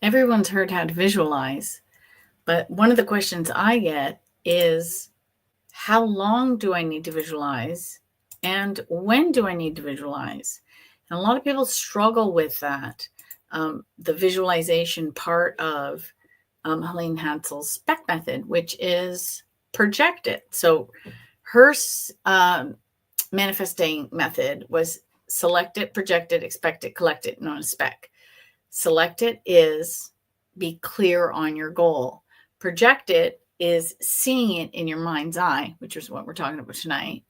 everyone's heard how to visualize, but one of the questions I get is, how long do I need to visualize? And when do I need to visualize? And a lot of people struggle with that, the visualization part of Helene Hansel's SPEC method, which is project it. So her manifesting method was select it, project it, expect it, collect it, known as SPEC. Select it is be clear on your goal. Project it is seeing it in your mind's eye, which is what we're talking about tonight.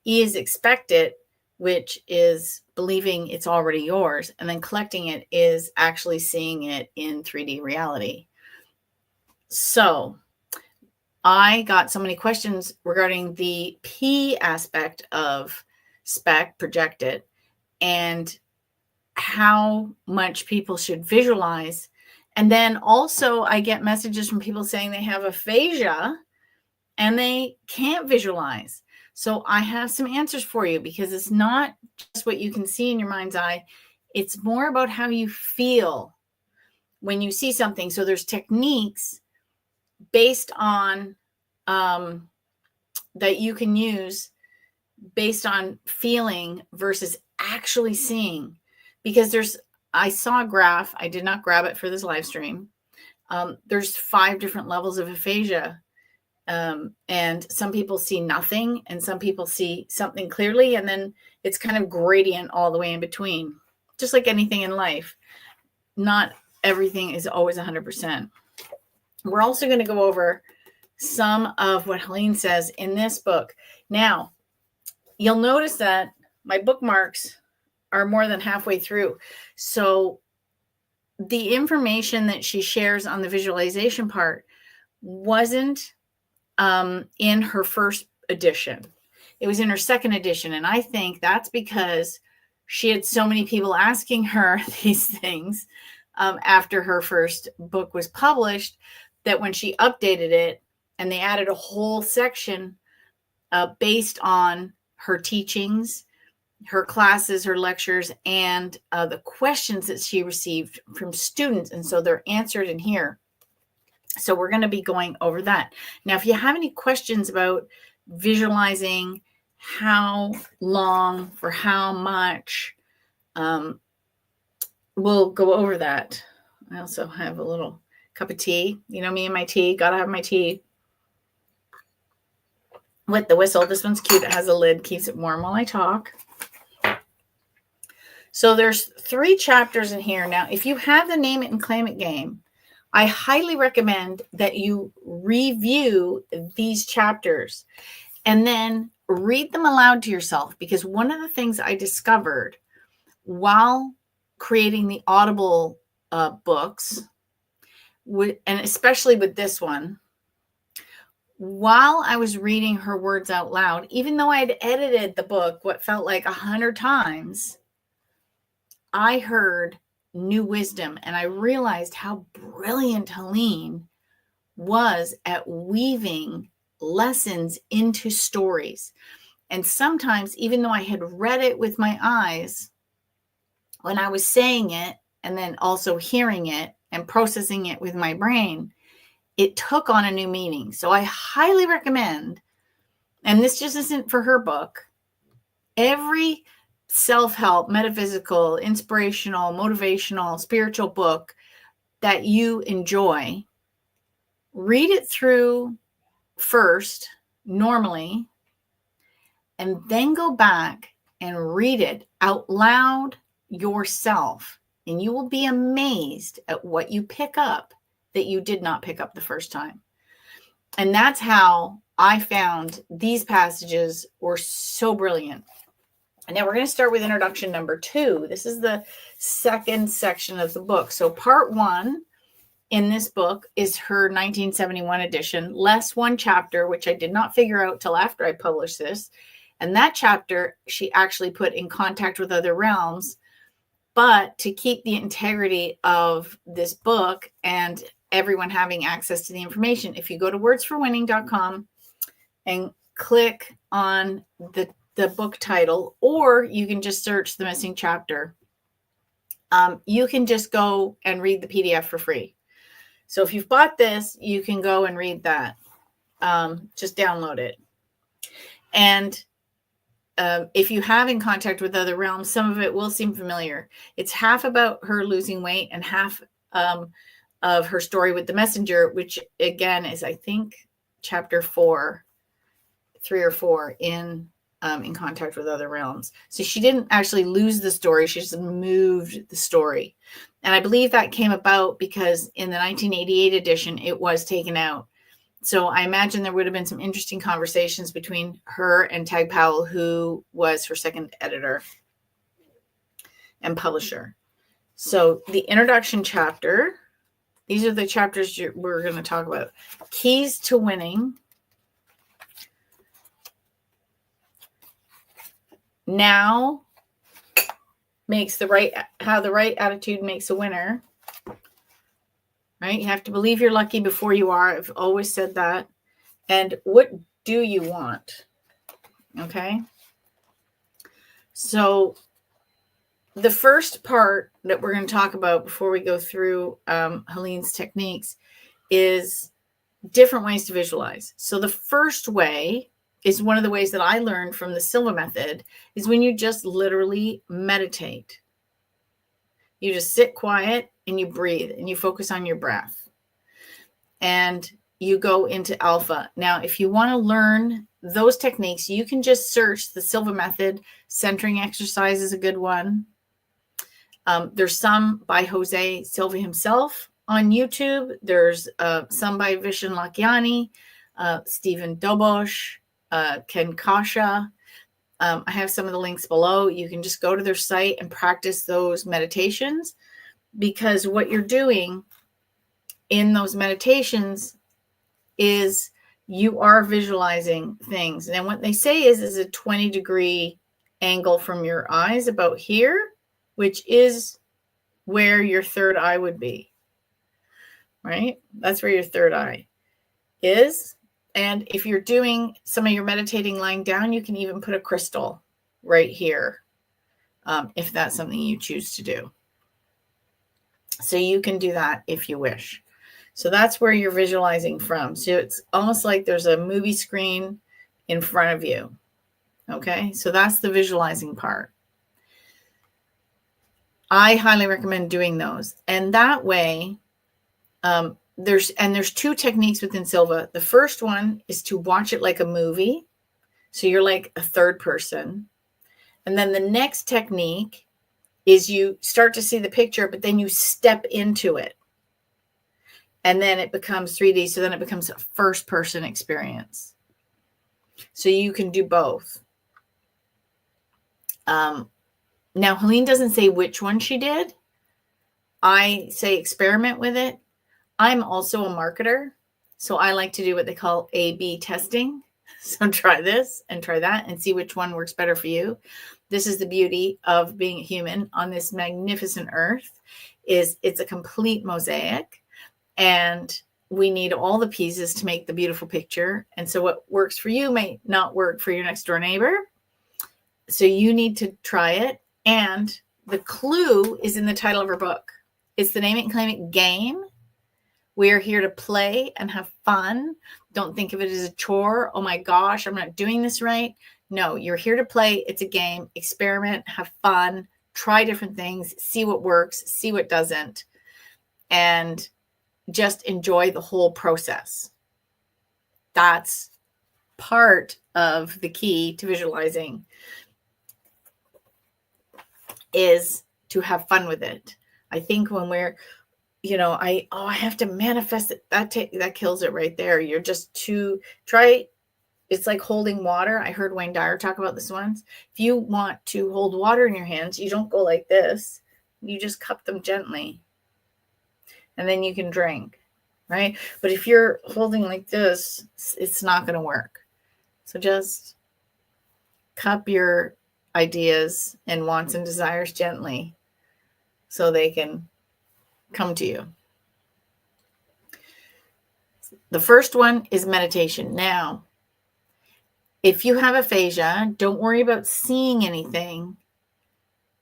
E is expect it, which is believing it's already yours. And then collecting it is actually seeing it in 3D reality. So I got so many questions regarding the P aspect of SPEC, project it, and how much people should visualize. And then also I get messages from people saying they have aphasia and they can't visualize. So I have some answers for you, because it's not just what you can see in your mind's eye. It's more about how you feel when you see something. So there's techniques based on that you can use based on feeling versus actually seeing. Because I saw a graph, I did not grab it for this live stream. There's 5 different levels of aphasia. And some people see nothing, and some people see something clearly, and then it's kind of gradient all the way in between. Just like anything in life, not everything is always 100%. We're also going to go over some of what Helene says in this book. Now, you'll notice that my bookmarks are more than halfway through. So the information that she shares on the visualization part wasn't in her first edition. It was in her second edition. And I think that's because she had so many people asking her these things after her first book was published, that when she updated it and they added a whole section based on her teachings, her classes, her lectures, and the questions that she received from students. And so they're answered in here. So we're going to be going over that. Now, if you have any questions about visualizing, how long, for how much, we'll go over that. I also have a little cup of tea. You know me and my tea. Got to have my tea with the whistle. This one's cute. It has a lid, keeps it warm while I talk. So there's 3 chapters in here. Now, if you have the Name It and Claim It game, I highly recommend that you review these chapters and then read them aloud to yourself, because one of the things I discovered while creating the Audible books, and especially with this one, while I was reading her words out loud, even though I had edited the book what felt like 100 times, I heard new wisdom, and I realized how brilliant Helene was at weaving lessons into stories. And sometimes, even though I had read it with my eyes, when I was saying it and then also hearing it and processing it with my brain, it took on a new meaning. So I highly recommend, and this just isn't for her book, every self-help, metaphysical, inspirational, motivational, spiritual book that you enjoy, read it through first, normally, and then go back and read it out loud yourself. And you will be amazed at what you pick up that you did not pick up the first time. And that's how I found these passages were so brilliant. And now we're going to start with introduction number 2. This is the second section of the book. So part 1 in this book is her 1971 edition, less 1 chapter, which I did not figure out till after I published this. And that chapter she actually put in contact with other realms. But to keep the integrity of this book and everyone having access to the information, if you go to wordsforwinning.com and click on the book title, or you can just search the missing chapter, you can just go and read the PDF for free. So if you've bought this, you can go and read that. Just download it. And if you have In Contact with Other Realms, some of it will seem familiar. It's half about her losing weight and half of her story with the messenger, which again is, I think, chapter 4, 3 or 4 in Contact with Other Realms. So she didn't actually lose the story. She just moved the story. And I believe that came about because in the 1988 edition, it was taken out. So I imagine there would have been some interesting conversations between her and Tag Powell, who was her second editor and publisher. So the introduction chapter, these are the chapters we're going to talk about. Keys to winning. Now makes how the right attitude makes a winner. Right? You have to believe you're lucky before you are. I've always said that. And what do you want? Okay. So the first part that we're going to talk about before we go through Helene's techniques is different ways to visualize. So the first way is one of the ways that I learned from the Silva method is when you just literally meditate. You just sit quiet and you breathe and you focus on your breath and you go into alpha. Now, if you want to learn those techniques, you can just search the Silva method. Centering exercise is a good one. There's some by Jose Silva himself on YouTube. There's some by Vishen Lakhiani, Stephen Dobosh, Ken Kasha. I have some of the links below. You can just go to their site and practice those meditations, because what you're doing in those meditations is you are visualizing things. And what they say is a 20-degree angle from your eyes about here, which is where your third eye would be, right? That's where your third eye is. And if you're doing some of your meditating lying down, you can even put a crystal right here, if that's something you choose to do. So you can do that if you wish. So that's where you're visualizing from. So it's almost like there's a movie screen in front of you. Okay, so that's the visualizing part. I highly recommend doing those. And that way, there's two techniques within Silva. The first one is to watch it like a movie. So you're like a third person. And then the next technique is you start to see the picture, but then you step into it. And then it becomes 3D. So then it becomes a first person experience. So you can do both. Now, Helene doesn't say which one she did. I say experiment with it. I'm also a marketer, so I like to do what they call A/B testing. So try this and try that and see which one works better for you. This is the beauty of being a human on this magnificent earth, is it's a complete mosaic, and we need all the pieces to make the beautiful picture. And so what works for you may not work for your next door neighbor. So you need to try it. And the clue is in the title of her book. It's the Name It and Claim It game. We are here to play and have fun. Don't think of it as a chore. Oh my gosh, I'm not doing this right. No, you're here to play. It's a game. Experiment, have fun, try different things, see what works, see what doesn't, and just enjoy the whole process. That's part of the key to visualizing, is to have fun with it. I think when we're, I have to manifest it. That kills it right there. You're just it's like holding water. I heard Wayne Dyer talk about this once. If you want to hold water in your hands, you don't go like this. You just cup them gently. And then you can drink, right? But if you're holding like this, it's not going to work. So just cup your ideas and wants and desires gently so they can come to you. The first one is meditation. Now, if you have aphasia, don't worry about seeing anything.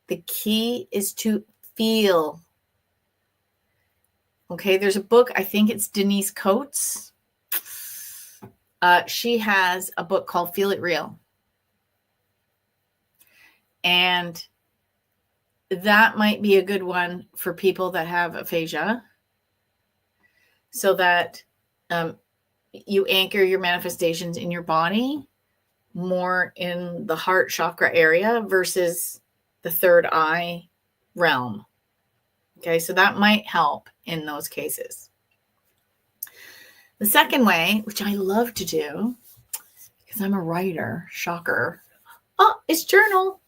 The key is to feel. Okay, there's a book, I think it's Denise Coates. She has a book called Feel It Real. And that might be a good one for people that have aphasia, so that you anchor your manifestations in your body more in the heart chakra area versus the third eye realm. Okay, so that might help in those cases. The second way, which I love to do because I'm a writer, shocker, is journal.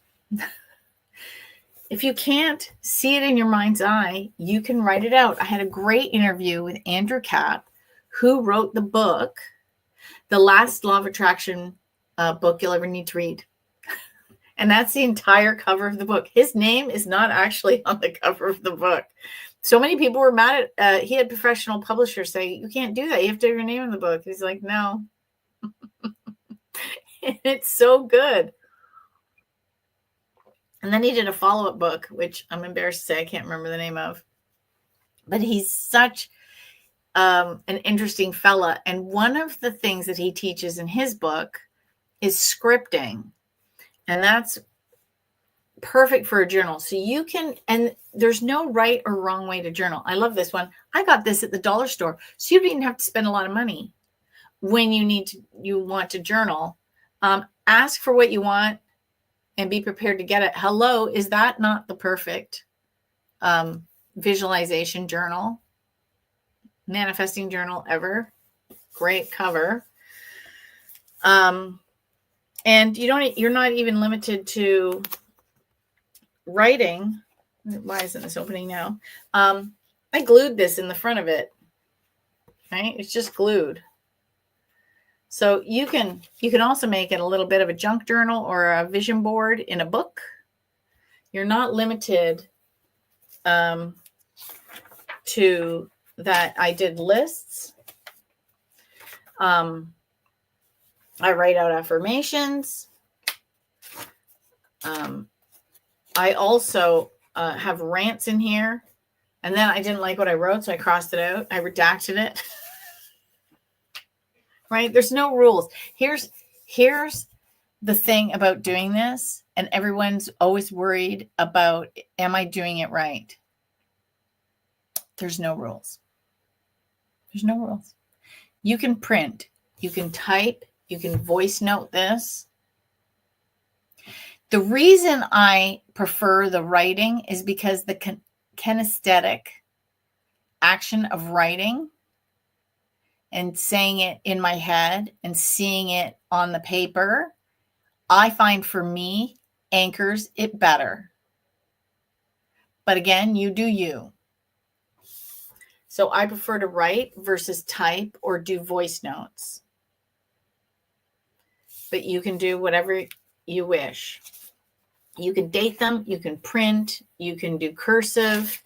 If you can't see it in your mind's eye, you can write it out. I had a great interview with Andrew Kapp, who wrote the book, The Last Law of Attraction book you'll ever need to read. And that's the entire cover of the book. His name is not actually on the cover of the book. So many people were mad at, he had professional publishers say, you can't do that. You have to have your name in the book. He's like, no. It's so good. And then he did a follow-up book, which I'm embarrassed to say I can't remember the name of. But he's such an interesting fella. And one of the things that he teaches in his book is scripting. And that's perfect for a journal. So you can, and there's no right or wrong way to journal. I love this one. I got this at the dollar store. So you don't even have to spend a lot of money when you want to journal. Ask for what you want and be prepared to get it. Hello, is that not the perfect visualization journal, manifesting journal ever? Great cover. And you're not even limited to writing. Why isn't this opening now? I glued this in the front of it. Right? It's just glued. So you can also make it a little bit of a junk journal or a vision board in a book. You're not limited to that. I did lists. I write out affirmations. I also have rants in here. And then I didn't like what I wrote, so I crossed it out. I redacted it. Right? There's no rules. Here's the thing about doing this, and everyone's always worried about, am I doing it right? There's no rules. There's no rules. You can print, you can type, you can voice note this. The reason I prefer the writing is because the kinesthetic action of writing and saying it in my head and seeing it on the paper, I find for me anchors it better. But again, you do you. So I prefer to write versus type or do voice notes. But you can do whatever you wish. You can date them, you can print, you can do cursive,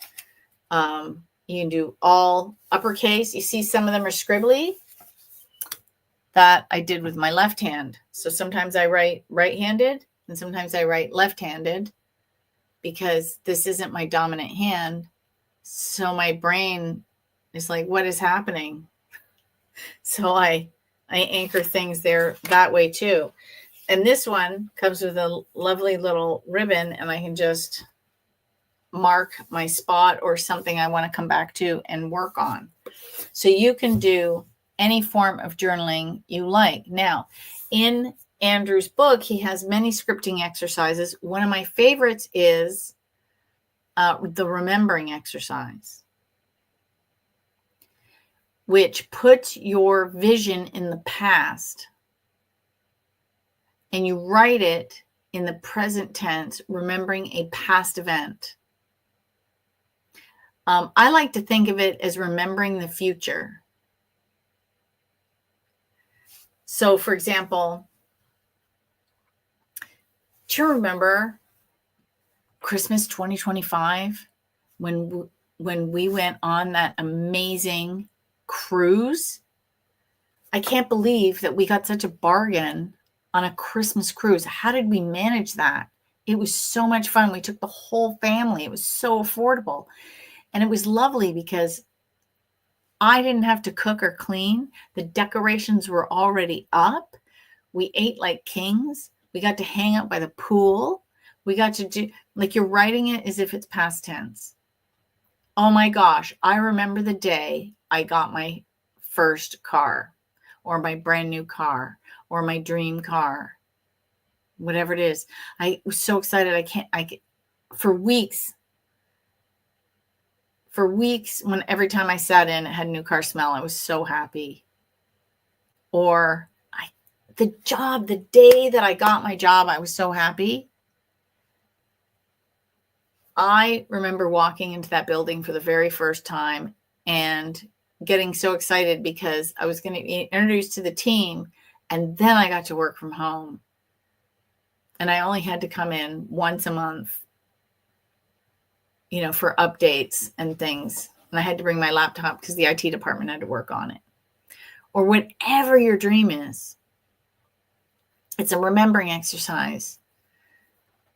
you can do all uppercase. You see some of them are scribbly. That I did with my left hand. So sometimes I write right-handed and sometimes I write left-handed because this isn't my dominant hand. So my brain is like, what is happening? So I anchor things there that way too. And this one comes with a lovely little ribbon and I can just mark my spot or something I want to come back to and work on. So you can do any form of journaling you like. Now, in Andrew's book, he has many scripting exercises. One of my favorites is the remembering exercise, which puts your vision in the past and you write it in the present tense, remembering a past event. I like to think of it as remembering the future. So, for example, do you remember Christmas 2025 when we went on that amazing cruise? I can't believe that we got such a bargain on a Christmas cruise. How did we manage that? It was so much fun. We took the whole family. It was so affordable. And it was lovely because I didn't have to cook or clean. The decorations were already up. We ate like kings. We got to hang out by the pool. We got to do, like, you're writing it as if it's past tense. Oh my gosh. I remember the day I got my first car, or my brand new car, or my dream car, whatever it is. I was so excited. For weeks, when every time I sat in, it had a new car smell. I was so happy. Or the day that I got my job, I was so happy. I remember walking into that building for the very first time and getting so excited because I was going to be introduced to the team, and then I got to work from home. And I only had to come in once a month, for updates and things. And I had to bring my laptop because the IT department had to work on it. Or whatever your dream is, it's a remembering exercise.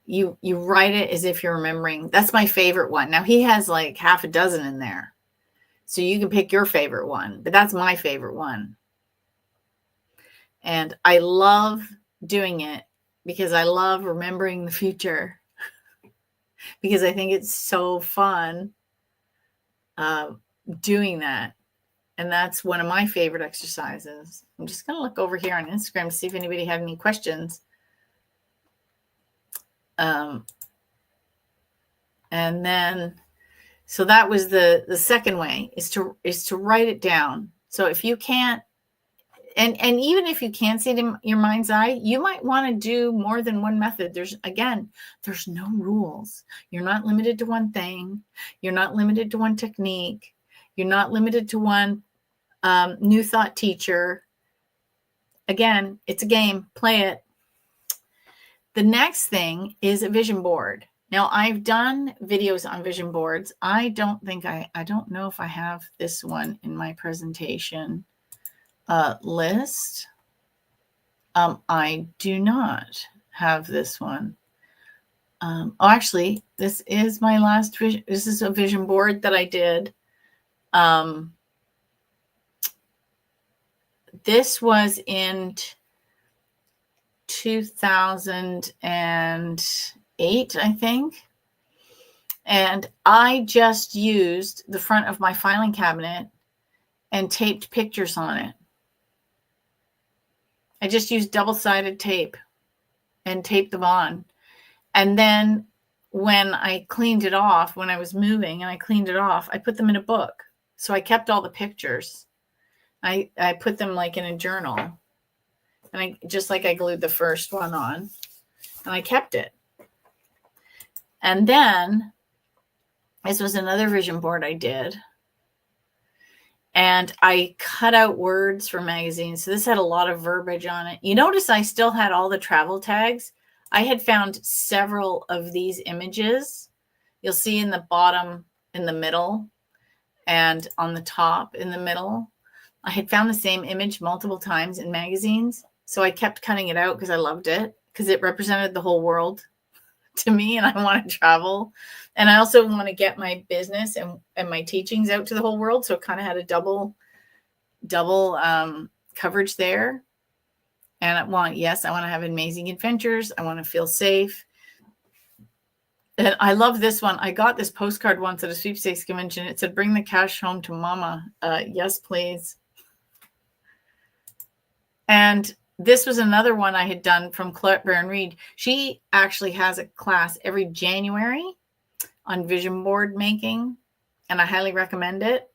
You write it as if you're remembering. That's my favorite one. Now, he has like half a dozen in there, so you can pick your favorite one, but that's my favorite one. And I love doing it because I love remembering the future, because I think it's so fun doing that. And that's one of my favorite exercises. I'm just going to look over here on Instagram to see if anybody had any questions. And then, so that was the second way, is to write it down. So if you can't, and even if you can't see it in your mind's eye, you might want to do more than one method. There's no rules. You're not limited to one thing. You're not limited to one technique. You're not limited to one new thought teacher. Again, it's a game. Play it. The next thing is a vision board. Now, I've done videos on vision boards. I don't know if I have this one in my presentation list. I do not have this one. Actually, this is my last vision. This is a vision board that I did. This was in 2008, I think. And I just used the front of my filing cabinet and taped pictures on it. I just used double-sided tape and taped them on. And then when I cleaned it off, when I was moving and I cleaned it off, I put them in a book. So I kept all the pictures. I put them like in a journal. And I glued the first one on, and I kept it. And then this was another vision board I did. And I cut out words from magazines. So this had a lot of verbiage on it. You notice I still had all the travel tags. I had found several of these images. You'll see in the bottom, in the middle, and on the top in the middle. I had found the same image multiple times in magazines. So I kept cutting it out because I loved it, because it represented the whole world to me, and I want to travel. And I also want to get my business and my teachings out to the whole world. So it kind of had a double coverage there. And I want to have amazing adventures. I want to feel safe. And I love this one. I got this postcard once at a sweepstakes convention. It said, "Bring the cash home to mama." Yes, please. And this was another one I had done from Colette Baron-Reed. She actually has a class every January on vision board making, and I highly recommend it.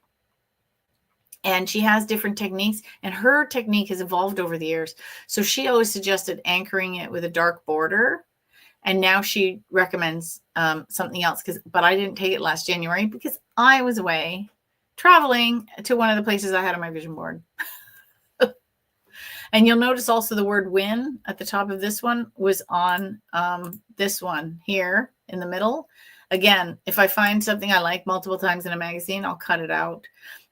And she has different techniques, and her technique has evolved over the years. So she always suggested anchoring it with a dark border, and now she recommends something else. But I didn't take it last January because I was away traveling to one of the places I had on my vision board. And you'll notice also the word "win" at the top of this one was on this one here in the middle. Again, if I find something I like multiple times in a magazine, I'll cut it out.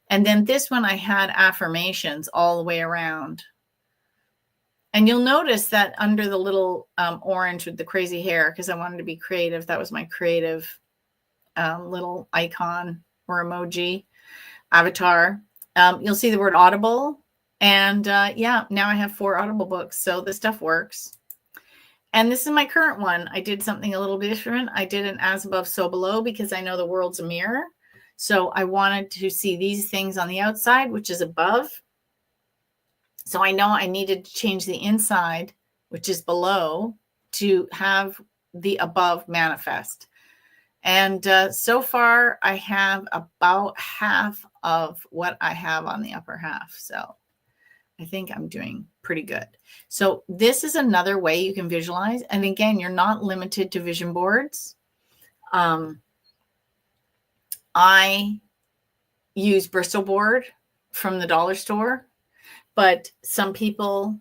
And then this one, I had affirmations all the way around. And you'll notice that under the little orange with the crazy hair, because I wanted to be creative, that was my creative little icon or emoji avatar. You'll see the word Audible. And yeah, now I have 4 Audible books. So this stuff works. And this is my current one. I did something a little bit different. I did an as above, so below, because I know the world's a mirror. So I wanted to see these things on the outside, which is above. So I know I needed to change the inside, which is below, to have the above manifest. And so far, I have about half of what I have on the upper half. So I think I'm doing pretty good. So this is another way you can visualize. And again, you're not limited to vision boards. I use Bristol board from the dollar store, but some people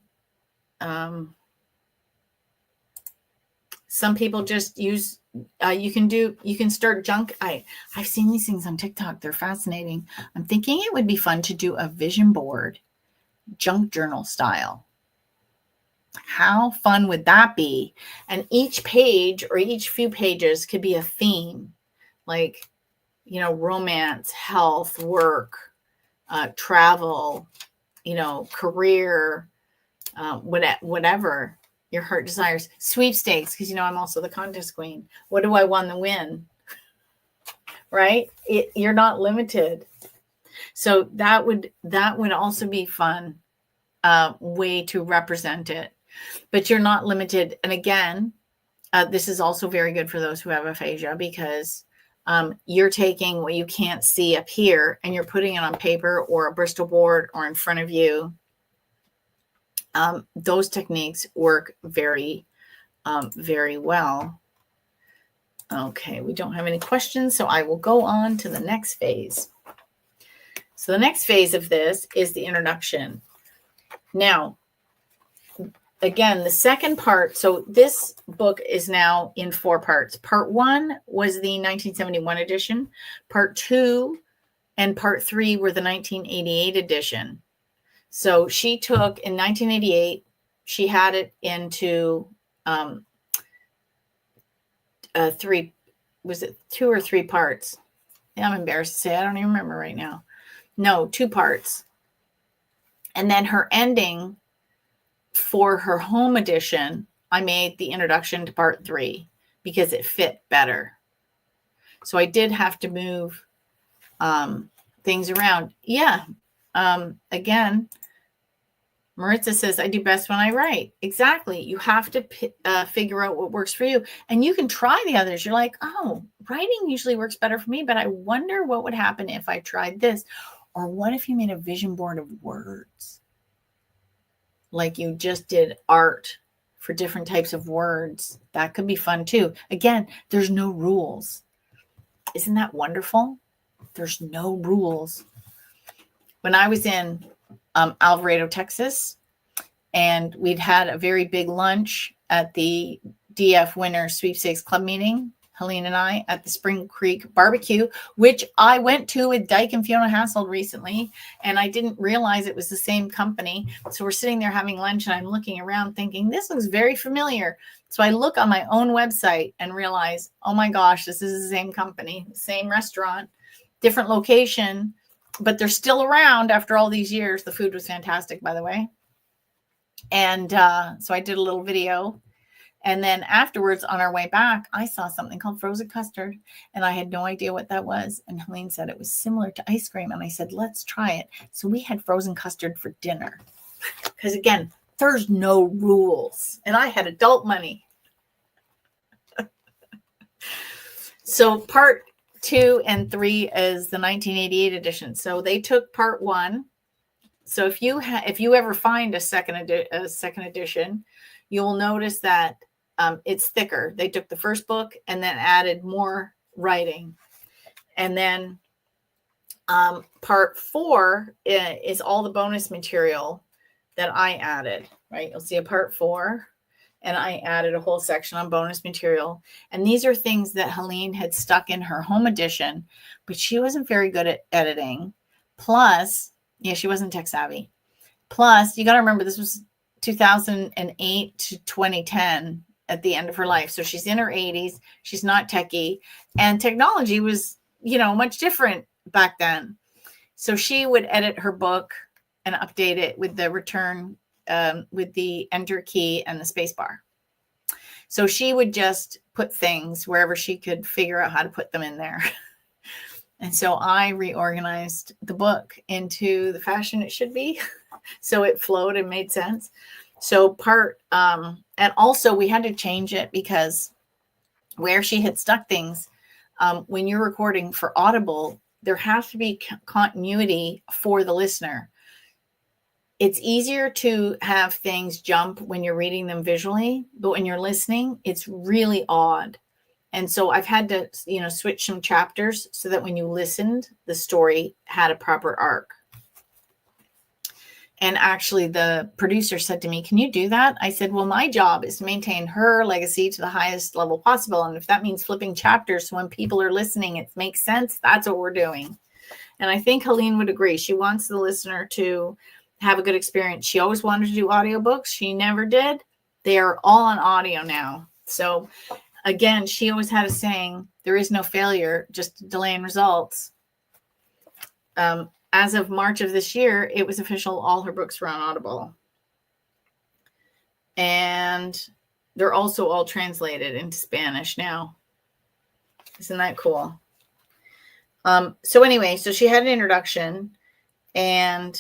just use, you can start junk. I've seen these things on TikTok. They're fascinating. I'm thinking it would be fun to do a vision board, junk journal style. How fun would that be? And each page or each few pages could be a theme, like, romance, health, work, travel, career, whatever your heart desires. Sweepstakes, because I'm also the contest queen. What do I want to win? Right? You're not limited. So that would also be fun way to represent it. But you're not limited. And again, this is also very good for those who have aphasia, because you're taking what you can't see up here and you're putting it on paper or a Bristol board or in front of you. Those techniques work very, very well. Okay, we don't have any questions, so I will go on to the next phase. So the next phase of this is the introduction. Now, again, the second part, so this book is now in 4 parts. Part 1 was the 1971 edition. Part 2 and Part 3 were the 1988 edition. So she took, in 1988, she had it into 2 or 3 parts? Yeah, I'm embarrassed to say, I don't even remember right now. No, 2 parts. And then her ending for her home edition, I made the introduction to Part 3 because it fit better. So I did have to move things around. Yeah. Again, Maritza says, I do best when I write. Exactly. You have to figure out what works for you. And you can try the others. You're like, oh, writing usually works better for me, but I wonder what would happen if I tried this. Or what if you made a vision board of words? Like you just did art for different types of words. That could be fun too. Again, there's no rules. Isn't that wonderful? There's no rules. When I was in Alvarado, Texas, and we'd had a very big lunch at the DF Winter Sweepstakes Club meeting, Helene and I, at the Spring Creek Barbecue, which I went to with Dyke and Fiona Hasselt recently, and I didn't realize it was the same company. So we're sitting there having lunch, and I'm looking around thinking, this looks very familiar. So I look on my own website and realize, oh my gosh, this is the same company, same restaurant, different location, but they're still around after all these years. The food was fantastic, by the way. And so I did a little video. And then afterwards, on our way back, I saw something called frozen custard, and I had no idea what that was. And Helene said it was similar to ice cream. And I said, let's try it. So we had frozen custard for dinner. Because again, there's no rules. And I had adult money. So part 2 and 3 is the 1988 edition. So they took part 1. So if you ever find a second edition, you'll notice that it's thicker. They took the first book and then added more writing. And then part 4 is all the bonus material that I added, right? You'll see a part 4, and I added a whole section on bonus material. And these are things that Helene had stuck in her home edition, but she wasn't very good at editing. Plus, yeah, she wasn't tech savvy. Plus, you got to remember, this was 2008 to 2010 at the end of her life. So she's in her 80s. She's not techie. And technology was, much different back then. So she would edit her book and update it with the return, with the enter key and the space bar. So she would just put things wherever she could figure out how to put them in there. And so I reorganized the book into the fashion it should be. So it flowed and made sense. So and also we had to change it because where she had stuck things, when you're recording for Audible, there has to be continuity for the listener. It's easier to have things jump when you're reading them visually, but when you're listening, it's really odd. And so I've had to, switch some chapters so that when you listened, the story had a proper arc. And actually the producer said to me, "Can you do that?" I said, "Well, my job is to maintain her legacy to the highest level possible. And if that means flipping chapters, so when people are listening, it makes sense. That's what we're doing." And I think Helene would agree. She wants the listener to have a good experience. She always wanted to do audiobooks. She never did. They are all on audio now. So again, she always had a saying, there is no failure, just a delay in results. As of March of this year, it was official. All her books were on Audible. And they're also all translated into Spanish now. Isn't that cool? So anyway, so she had an introduction, and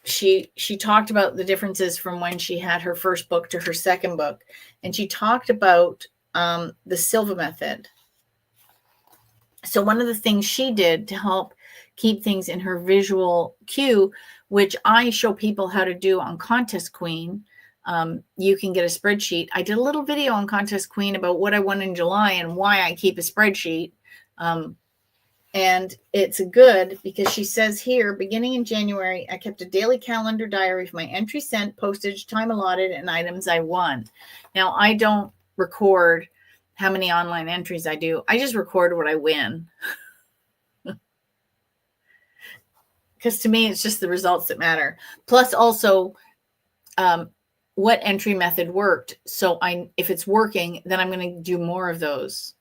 she talked about the differences from when she had her first book to her second book. And she talked about the Silva method. So one of the things she did to help keep things in her visual cue, which I show people how to do on Contest Queen. You can get a spreadsheet. I did a little video on Contest Queen about what I won in July and why I keep a spreadsheet. And it's good because she says here, beginning in January, I kept a daily calendar diary of my entry sent, postage, time allotted, and items I won. Now, I don't record how many online entries I do. I just record what I win. Because to me, it's just the results that matter. Plus also what entry method worked. So if it's working, then I'm going to do more of those.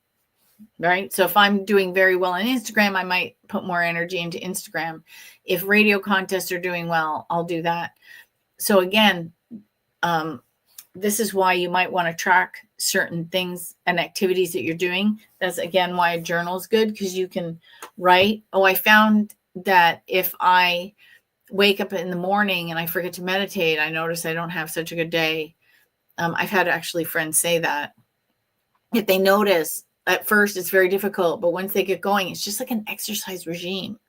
Right. So if I'm doing very well on Instagram, I might put more energy into Instagram. If radio contests are doing well, I'll do that. So again, this is why you might want to track certain things and activities that you're doing. That's again why a journal is good, because you can write. Oh, I found that if I wake up in the morning and I forget to meditate, I notice I don't have such a good day. I've had actually friends say that. If they notice, at first it's very difficult, but once they get going, it's just like an exercise regime.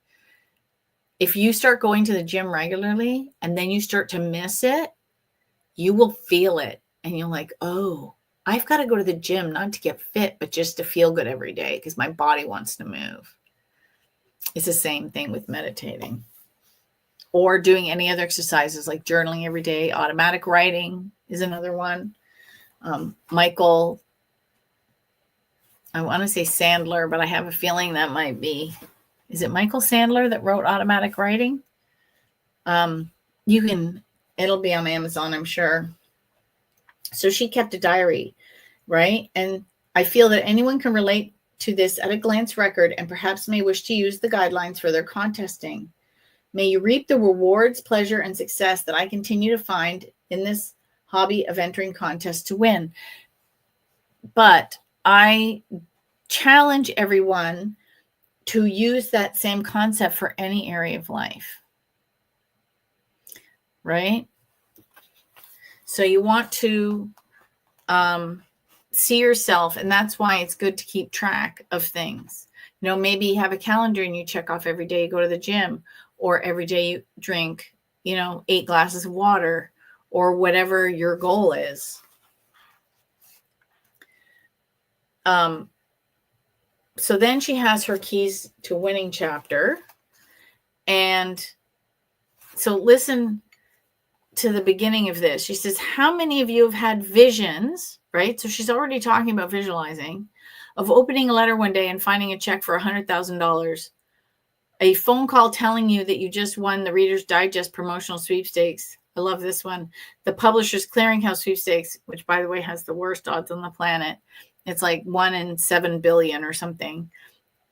If you start going to the gym regularly and then you start to miss it, you will feel it. And you're like, oh, I've got to go to the gym, not to get fit, but just to feel good every day because my body wants to move. It's the same thing with meditating or doing any other exercises like journaling every day. Automatic writing is another one. Michael, I want to say Sandler, but I have a feeling that might be, is it Michael Sandler that wrote Automatic Writing? It'll be on Amazon, I'm sure. So she kept a diary, right? And I feel that anyone can relate to this at a glance record and perhaps may wish to use the guidelines for their contesting. May you reap the rewards, pleasure, and success that I continue to find in this hobby of entering contests to win. But I challenge everyone to use that same concept for any area of life, right? So you want to see yourself, and that's why it's good to keep track of things. Maybe you have a calendar and you check off every day you go to the gym, or every day you drink, 8 glasses of water, or whatever your goal is. So then she has her keys to winning chapter. And so listen to the beginning of this. She says, how many of you have had visions, right? So she's already talking about visualizing, of opening a letter one day and finding a check for $100,000, a phone call telling you that you just won the Reader's Digest promotional sweepstakes I love this one. The Publishers Clearinghouse sweepstakes, which by the way has the worst odds on the planet. It's like 1 in 7 billion or something.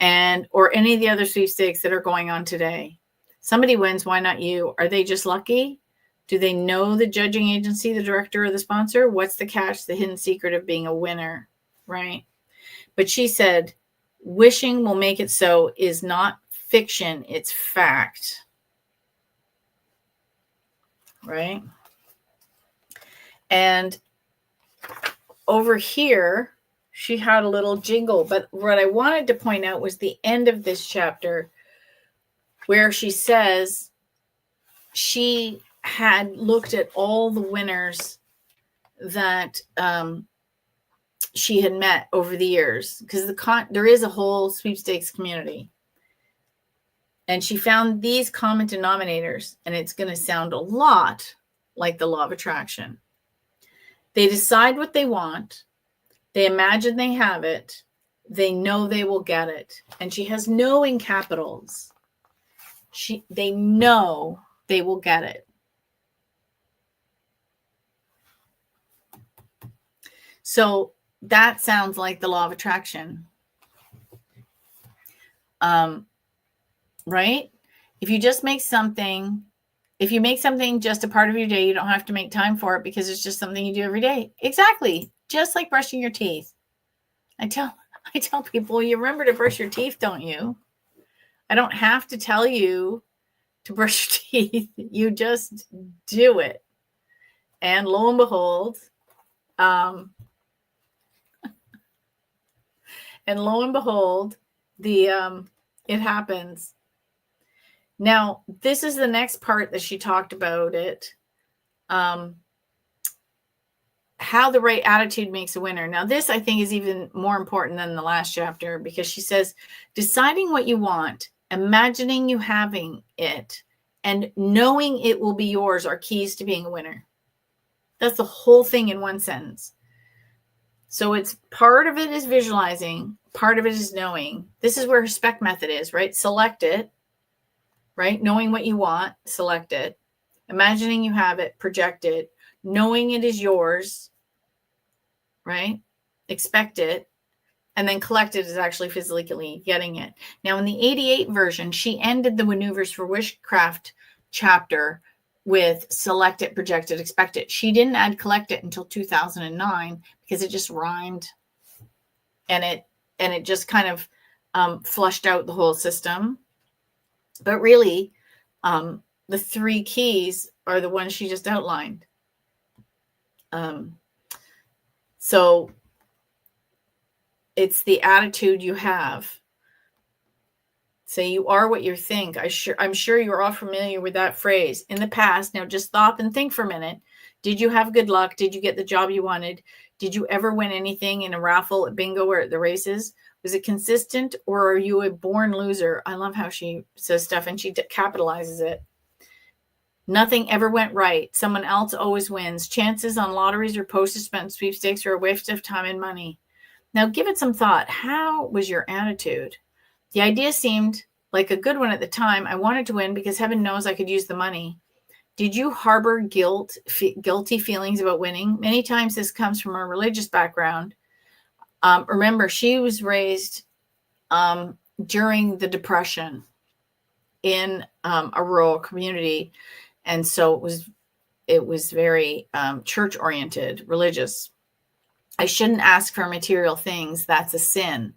Or any of the other sweepstakes that are going on today. Somebody wins, why not you? Are they just lucky? Do they know the judging agency, the director, or the sponsor? What's the catch, the hidden secret of being a winner, right? But she said, wishing will make it so is not fiction, it's fact, right? And over here, she had a little jingle, but what I wanted to point out was the end of this chapter where she says she had looked at all the winners that she had met over the years, because there is a whole sweepstakes community. And she found these common denominators, and it's going to sound a lot like the law of attraction. They decide what they want. They imagine they have it. They know they will get it. And she has no in capitals. They know they will get it. So that sounds like the law of attraction. Right? If you make something just a part of your day, you don't have to make time for it because it's just something you do every day. Exactly. Just like brushing your teeth. I tell people, you remember to brush your teeth, don't you? I don't have to tell you to brush your teeth. You just do it. And lo and behold, it happens. Now, this is the next part that she talked about it. How the right attitude makes a winner. Now, this I think is even more important than the last chapter, because she says, deciding what you want, imagining you having it, and knowing it will be yours are keys to being a winner. That's the whole thing in one sentence. So it's part of it is visualizing, part of it is knowing. This is where her spec method is, right? Select it, right? Knowing what you want, select it. Imagining you have it, project it. Knowing it is yours, right? Expect it. And then collect it is actually physically getting it. Now, in the 88 version, she ended the Maneuvers for Wishcraft chapter with select it, project it, expect it. She didn't add collect it until 2009 because it just rhymed. And it just kind of flushed out the whole system. But really, the 3 keys are the ones she just outlined. So it's the attitude you have. Say you are what you think. I'm sure you're all familiar with that phrase. In the past, now just stop and think for a minute. Did you have good luck? Did you get the job you wanted? Did you ever win anything in a raffle, at bingo, or at the races? Was it consistent, or are you a born loser? I love how she says stuff and she capitalizes it. Nothing ever went right. Someone else always wins. Chances on lotteries or postage spent sweepstakes are a waste of time and money. Now give it some thought. How was your attitude? The idea seemed like a good one at the time. I wanted to win because heaven knows I could use the money. Did you harbor guilty feelings about winning? Many times this comes from a religious background. Remember, she was raised during the Depression in a rural community. And so it was very church-oriented, religious. I shouldn't ask for material things. That's a sin.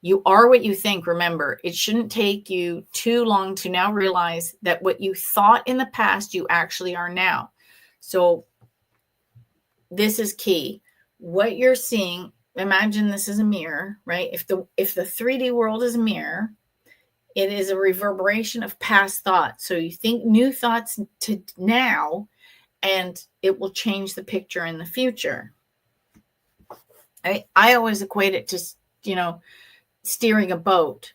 You are what you think. Remember, it shouldn't take you too long to now realize that what you thought in the past, you actually are now. So this is key. What you're seeing, imagine this is a mirror, right? If the 3D world is a mirror, it is a reverberation of past thoughts. So you think new thoughts to now, and it will change the picture in the future. I always equate it to, steering a boat,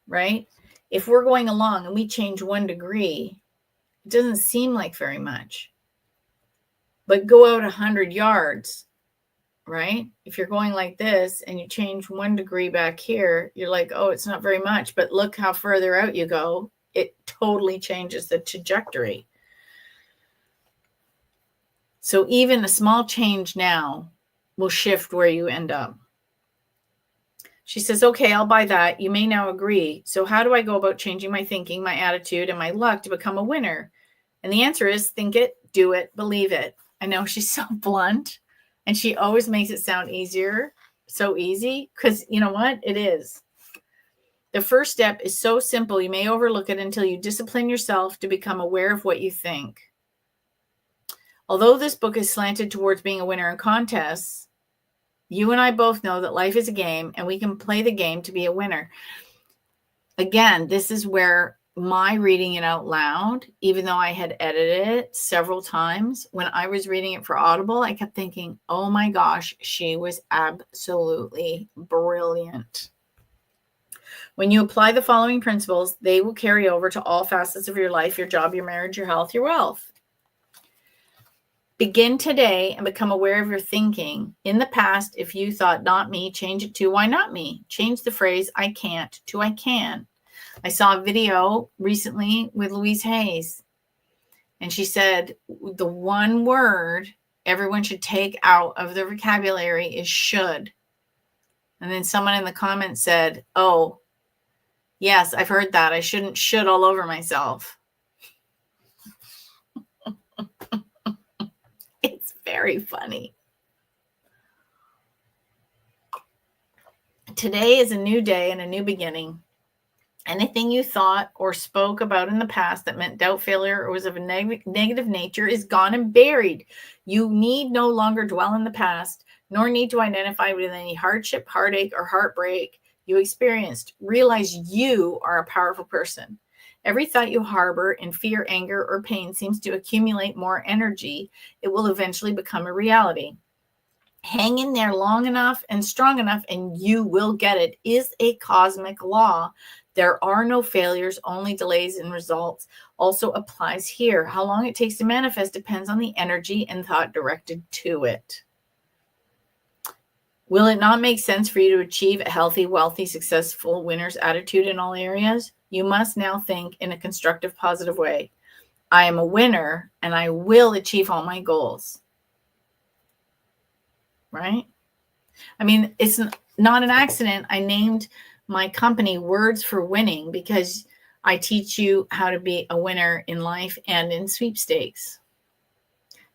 right? If we're going along and we change 1 degree, it doesn't seem like very much. But go out 100 yards, right? If you're going like this and you change 1 degree back here, you're like, oh, it's not very much. But look how further out you go. It totally changes the trajectory. So even a small change now will shift where you end up. She says, okay, I'll buy that. You may now agree. So how do I go about changing my thinking, my attitude, and my luck to become a winner? And the answer is think it, do it, believe it. I know she's so blunt, and she always makes it sound easier, so easy, because you know what? It is. The first step is so simple, you may overlook it until you discipline yourself to become aware of what you think. Although this book is slanted towards being a winner in contests, you and I both know that life is a game and we can play the game to be a winner. Again, this is where my reading it out loud, even though I had edited it several times, when I was reading it for Audible, I kept thinking, oh my gosh, she was absolutely brilliant. When you apply the following principles, they will carry over to all facets of your life, your job, your marriage, your health, your wealth. Begin today and become aware of your thinking. In the past, if you thought not me, change it to why not me? Change the phrase I can't to I can. I saw a video recently with Louise Hayes, and she said the one word everyone should take out of their vocabulary is should. And then someone in the comments said, oh, yes, I've heard that. I shouldn't should all over myself. It's very funny. Today is a new day and a new beginning. Anything you thought or spoke about in the past that meant doubt, failure, or was of a negative nature is gone and buried. You need no longer dwell in the past, nor need to identify with any hardship, heartache, or heartbreak you experienced. Realize you are a powerful person. Every thought you harbor in fear, anger, or pain seems to accumulate more energy. It will eventually become a reality. Hang in there long enough and strong enough, and you will get it. Is a cosmic law. There are no failures, only delays in results. Also applies here. How long it takes to manifest depends on the energy and thought directed to it. Will it not make sense for you to achieve a healthy, wealthy, successful winner's attitude in all areas? You must now think in a constructive, positive way. I am a winner and I will achieve all my goals. Right? I mean, it's not an accident. I named my company Words for Winning because I teach you how to be a winner in life and in sweepstakes.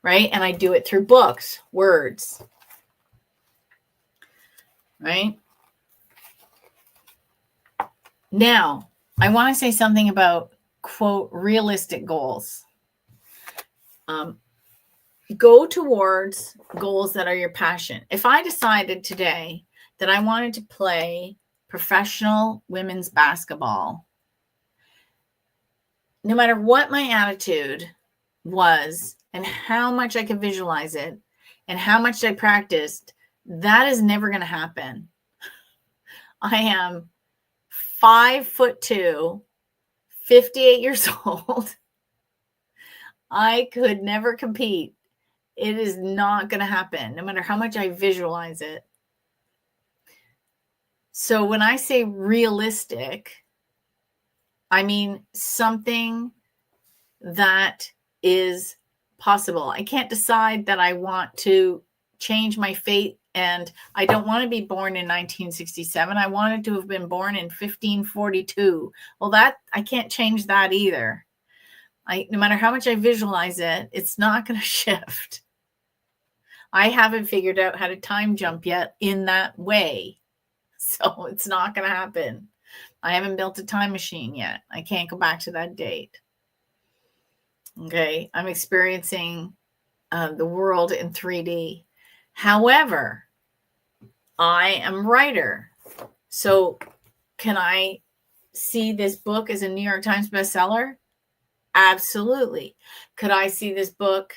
Right? And I do it through books, words. Right? Now, I want to say something about, quote, realistic goals. Go towards goals that are your passion. If I decided today that I wanted to play professional women's basketball, no matter what my attitude was and how much I could visualize it and how much I practiced, that is never going to happen. I am 5'2", 58 years old. I could never compete. It is not going to happen, no matter how much I visualize it. So when I say realistic, I mean something that is possible. I can't decide that I want to change my fate, and I don't want to be born in 1967. I wanted to have been born in 1542. Well, that I can't change that either. No matter how much I visualize it, it's not going to shift. I haven't figured out how to time jump yet in that way. So it's not going to happen. I haven't built a time machine yet. I can't go back to that date. Okay. I'm experiencing the world in 3D. However, I am a writer. So can I see this book as a New York Times bestseller? Absolutely. Could I see this book,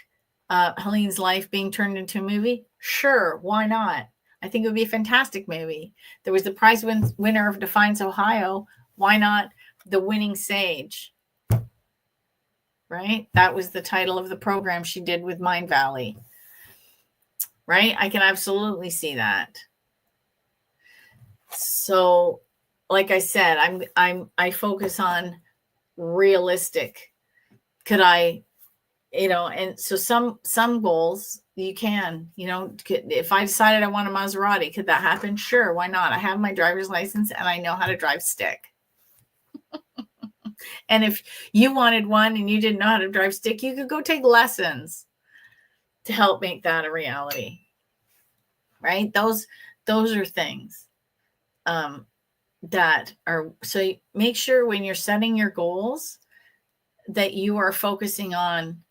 Helene's life, being turned into a movie? Sure. Why not? I think it would be a fantastic movie. There was the prize winner of Defiance, Ohio. Why not The Winning Sage? Right? That was the title of the program she did with Mind Valley. Right? I can absolutely see that. So, like I said, I focus on realistic. Could I and so some goals you can, if I decided I want a Maserati, could that happen? Sure, why not? I have my driver's license and I know how to drive stick. And if you wanted one and you didn't know how to drive stick, you could go take lessons to help make that a reality. Right? Those are things that are, so make sure when you're setting your goals that you are focusing on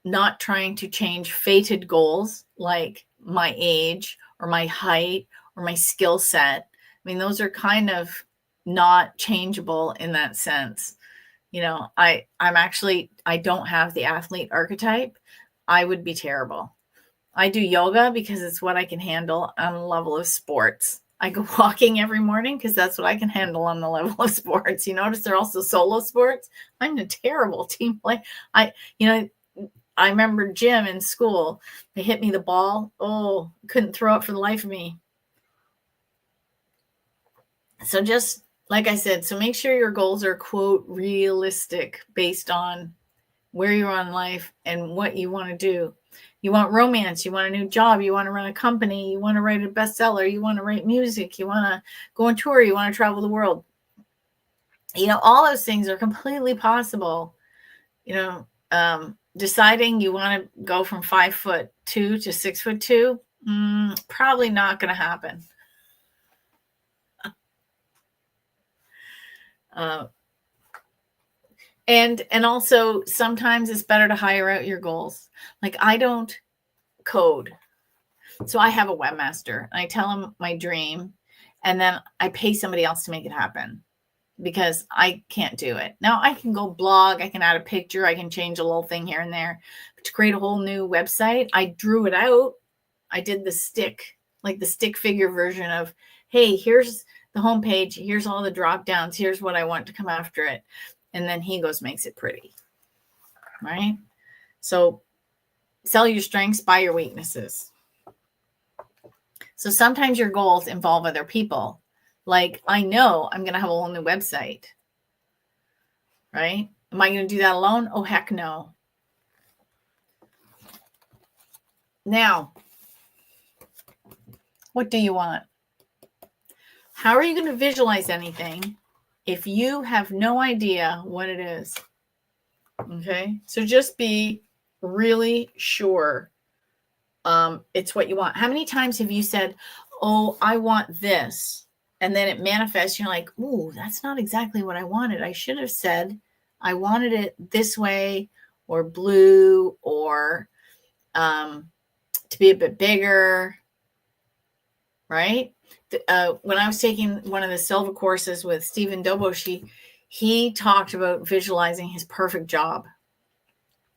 not trying to change fated goals like my age or my height or my skill set. I mean, those are kind of not changeable in that sense. I don't have the athlete archetype. I would be terrible. I do yoga because it's what I can handle on the level of sports. I go walking every morning because that's what I can handle on the level of sports. You notice they're also solo sports. I'm a terrible team player. I remember gym in school. They hit me the ball. Oh, couldn't throw it for the life of me. So just like I said, so make sure your goals are, quote, realistic based on where you are in life and what you want to do. You want romance, you want a new job, you want to run a company, you want to write a bestseller, you want to write music, you want to go on tour, you want to travel the world. All those things are completely possible. Deciding you want to go from 5'2" to 6'2", probably not going to happen. And also sometimes it's better to hire out your goals. Like I don't code. So I have a webmaster and I tell him my dream and then I pay somebody else to make it happen because I can't do it. Now I can go blog, I can add a picture, I can change a little thing here and there. But to create a whole new website, I drew it out. I did the stick figure version of, hey, here's the homepage, here's all the drop downs, here's what I want to come after it. And then he goes, makes it pretty. Right? So sell your strengths, buy your weaknesses. So sometimes your goals involve other people. Like, I know I'm going to have a whole new website. Right? Am I going to do that alone? Oh, heck no. Now, what do you want? How are you going to visualize anything if you have no idea what it is? Okay? So just be really sure it's what you want. How many times have you said, oh, I want this, and then it manifests, you're like, ooh, that's not exactly what I wanted. I should have said I wanted it this way or blue or to be a bit bigger, right? When I was taking one of the Silva courses with Stephen Dobosh, he talked about visualizing his perfect job.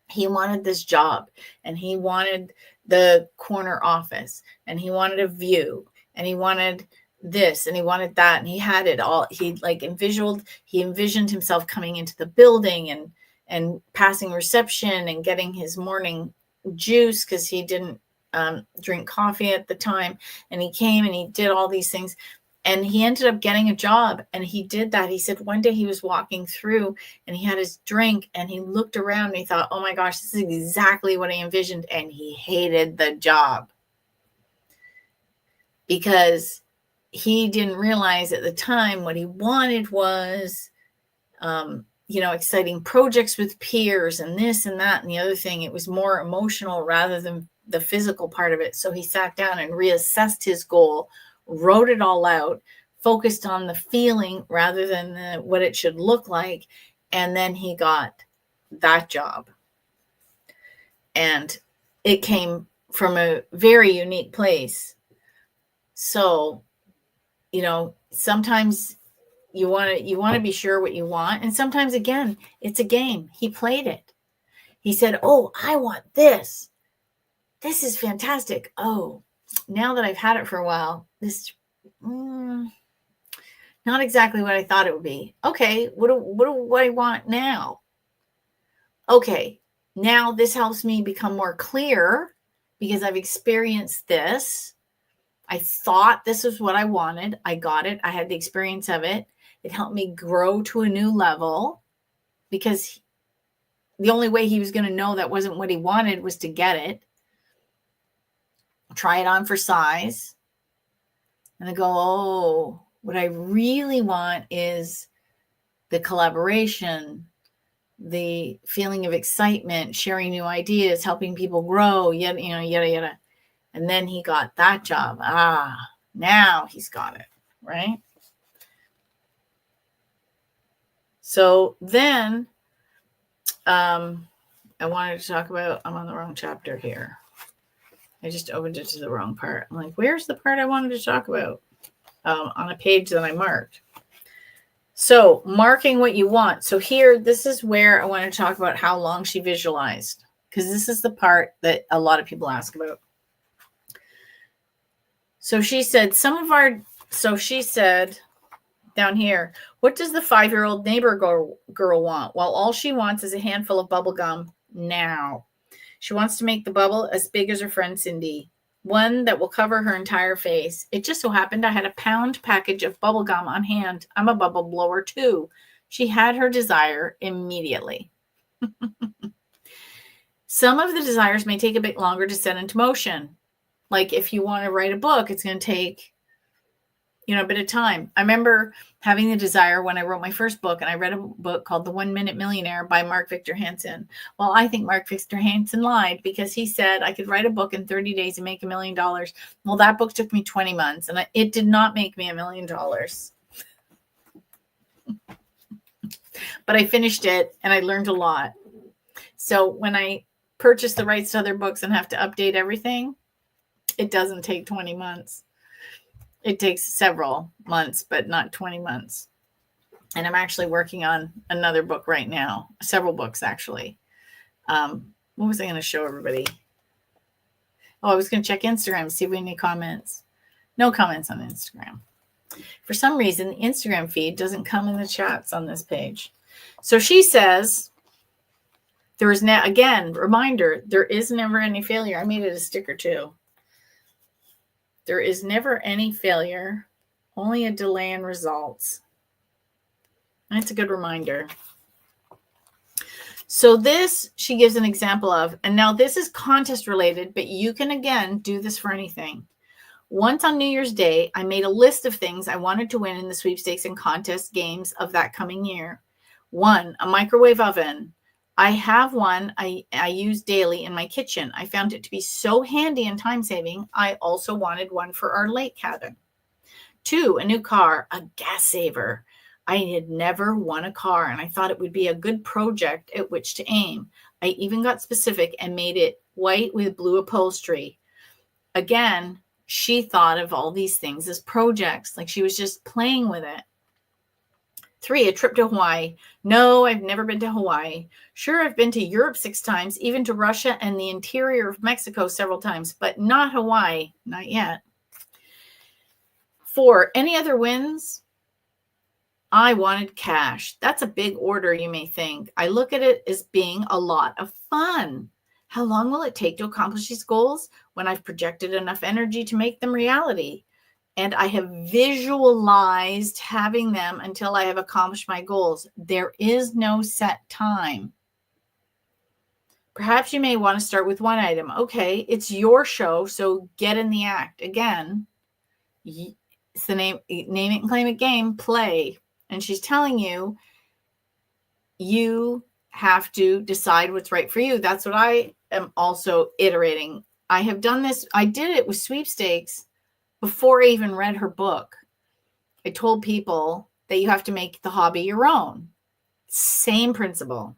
He wanted this job and he wanted the corner office and he wanted a view and he wanted this and he wanted that and he had it all. He envisioned himself coming into the building and passing reception and getting his morning juice because he didn't drink coffee at the time. And he came and he did all these things. And he ended up getting a job and he did that. He said one day he was walking through and he had his drink and he looked around and he thought, oh my gosh, this is exactly what I envisioned. And he hated the job because he didn't realize at the time what he wanted was, exciting projects with peers and this and that and the other thing. It was more emotional rather than the physical part of it. So he sat down and reassessed his goal, wrote it all out, focused on the feeling rather than what it should look like. And then he got that job. And it came from a very unique place. So, sometimes you want to be sure what you want. And sometimes, again, it's a game. He played it. He said, oh, I want this. This is fantastic. Oh, now that I've had it for a while, this not exactly what I thought it would be. Okay, what do I want now? Okay, now this helps me become more clear because I've experienced this. I thought this was what I wanted. I got it. I had the experience of it. It helped me grow to a new level because the only way he was going to know that wasn't what he wanted was to get it, try it on for size, and then go, oh, what I really want is the collaboration, the feeling of excitement, sharing new ideas, helping people grow, yada, yada, yada. And then he got that job. Now he's got it, right? So then I wanted to talk about, I'm on the wrong chapter here. I just opened it to the wrong part. I'm like, where's the part I wanted to talk about? On a page that I marked. So marking what you want. So here, this is where I want to talk about how long she visualized, because this is the part that a lot of people ask about. So she said, down here, what does the 5-year-old neighbor girl want? Well, all she wants is a handful of bubble gum now. She wants to make the bubble as big as her friend Cindy, one that will cover her entire face. It just so happened I had a pound package of bubble gum on hand. I'm a bubble blower too. She had her desire immediately. Some of the desires may take a bit longer to set into motion. Like if you want to write a book, it's going to take a bit of time. I remember having the desire when I wrote my first book, and I read a book called The 1 Minute Millionaire by Mark Victor Hansen. Well, I think Mark Victor Hansen lied, because he said I could write a book in 30 days and make $1 million. Well, that book took me 20 months and it did not make me $1 million. But I finished it and I learned a lot. So when I purchase the rights to other books and have to update everything, it doesn't take 20 months. It takes several months, but not 20 months. And I'm actually working on another book right now. Several books, actually. What was I going to show everybody? Oh, I was going to check Instagram, see if we have any comments. No comments on Instagram. For some reason, the Instagram feed doesn't come in the chats on this page. So she says, there is again, reminder, there is never any failure. I made it a sticker too. There is never any failure, only a delay in results. That's a good reminder. So this, she gives an example of, and now this is contest related, but you can again do this for anything. Once on New Year's Day, I made a list of things I wanted to win in the sweepstakes and contest games of that coming year. 1, a microwave oven. I have one I use daily in my kitchen. I found it to be so handy and time-saving. I also wanted one for our lake cabin. 2, a new car, a gas saver. I had never won a car, and I thought it would be a good project at which to aim. I even got specific and made it white with blue upholstery. Again, she thought of all these things as projects, like she was just playing with it. 3, a trip to Hawaii. No, I've never been to Hawaii. Sure, I've been to Europe 6 times, even to Russia and the interior of Mexico several times, but not Hawaii, not yet. 4, any other wins? I wanted cash. That's a big order, you may think. I look at it as being a lot of fun. How long will it take to accomplish these goals? When I've projected enough energy to make them reality. And I have visualized having them until I have accomplished my goals. There is no set time. Perhaps you may want to start with one item. Okay, it's your show, so get in the act. Again, it's the name it and claim it game, play. And she's telling you, you have to decide what's right for you. That's what I am also iterating. I have done this. I did it with sweepstakes before I even read her book. I told people that you have to make the hobby your own. Same principle.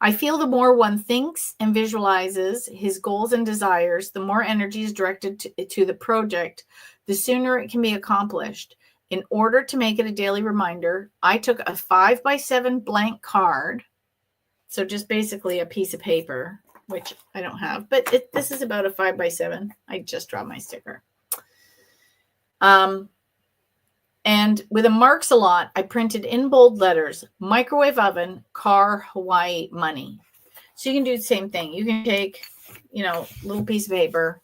I feel the more one thinks and visualizes his goals and desires, the more energy is directed to the project, the sooner it can be accomplished. In order to make it a daily reminder, I took a 5x7 blank card. So just basically a piece of paper, which I don't have, but this is about a 5x7. I just dropped my sticker. And with a marks a lot, I printed in bold letters, microwave oven, car, Hawaii, money. So you can do the same thing. You can take, a little piece of paper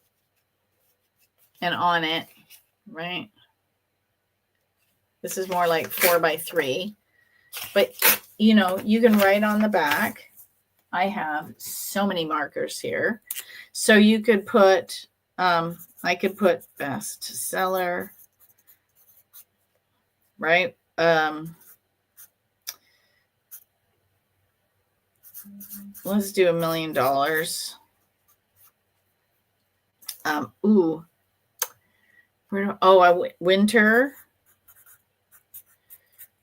and on it, right? This is more like 4x3, but you can write on the back. I have so many markers here. So you could put, I could put bestseller, right? Let's do $1 million. Winter.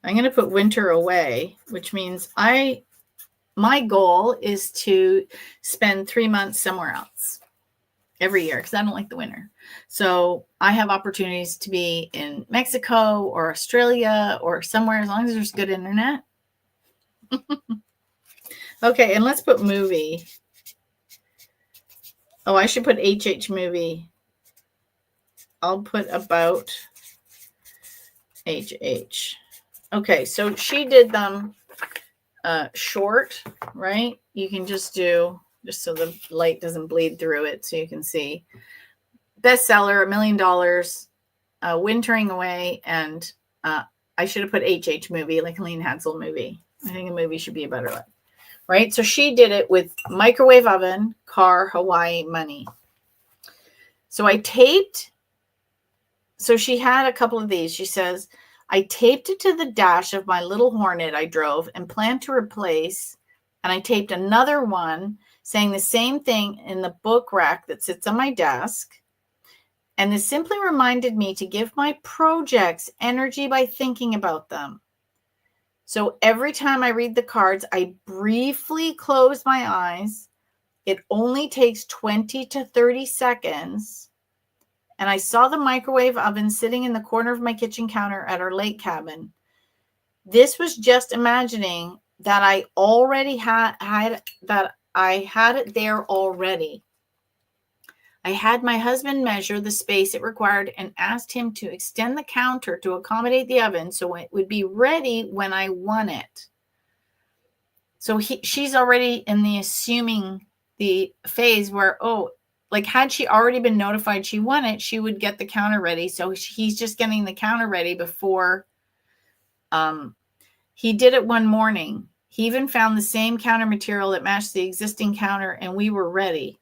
I'm going to put winter away, which means my goal is to spend 3 months somewhere else every year because I don't like the winter. So I have opportunities to be in Mexico or Australia or somewhere as long as there's good internet. Okay, and let's put movie. Oh, I should put HH movie. I'll put about HH. Okay, so she did them short, right? You can just do, just so the light doesn't bleed through it so you can see. Bestseller, $1 million, wintering away, and I should have put HH movie, like Helene Hansel movie. I think a movie should be a better one, right? So she did it with microwave oven, car, Hawaii, money. So I taped, so she had a couple of these. She says, I taped it to the dash of my little Hornet I drove and planned to replace, and I taped another one saying the same thing in the book rack that sits on my desk. And this simply reminded me to give my projects energy by thinking about them. So every time I read the cards, I briefly close my eyes. It only takes 20 to 30 seconds. And I saw the microwave oven sitting in the corner of my kitchen counter at our lake cabin. This was just imagining that I already had it there already. I had my husband measure the space it required and asked him to extend the counter to accommodate the oven so it would be ready when I won it. So she's already in the assuming the phase where, had she already been notified she won it, she would get the counter ready. So he's just getting the counter ready before he did it one morning. He even found the same counter material that matched the existing counter, and we were ready.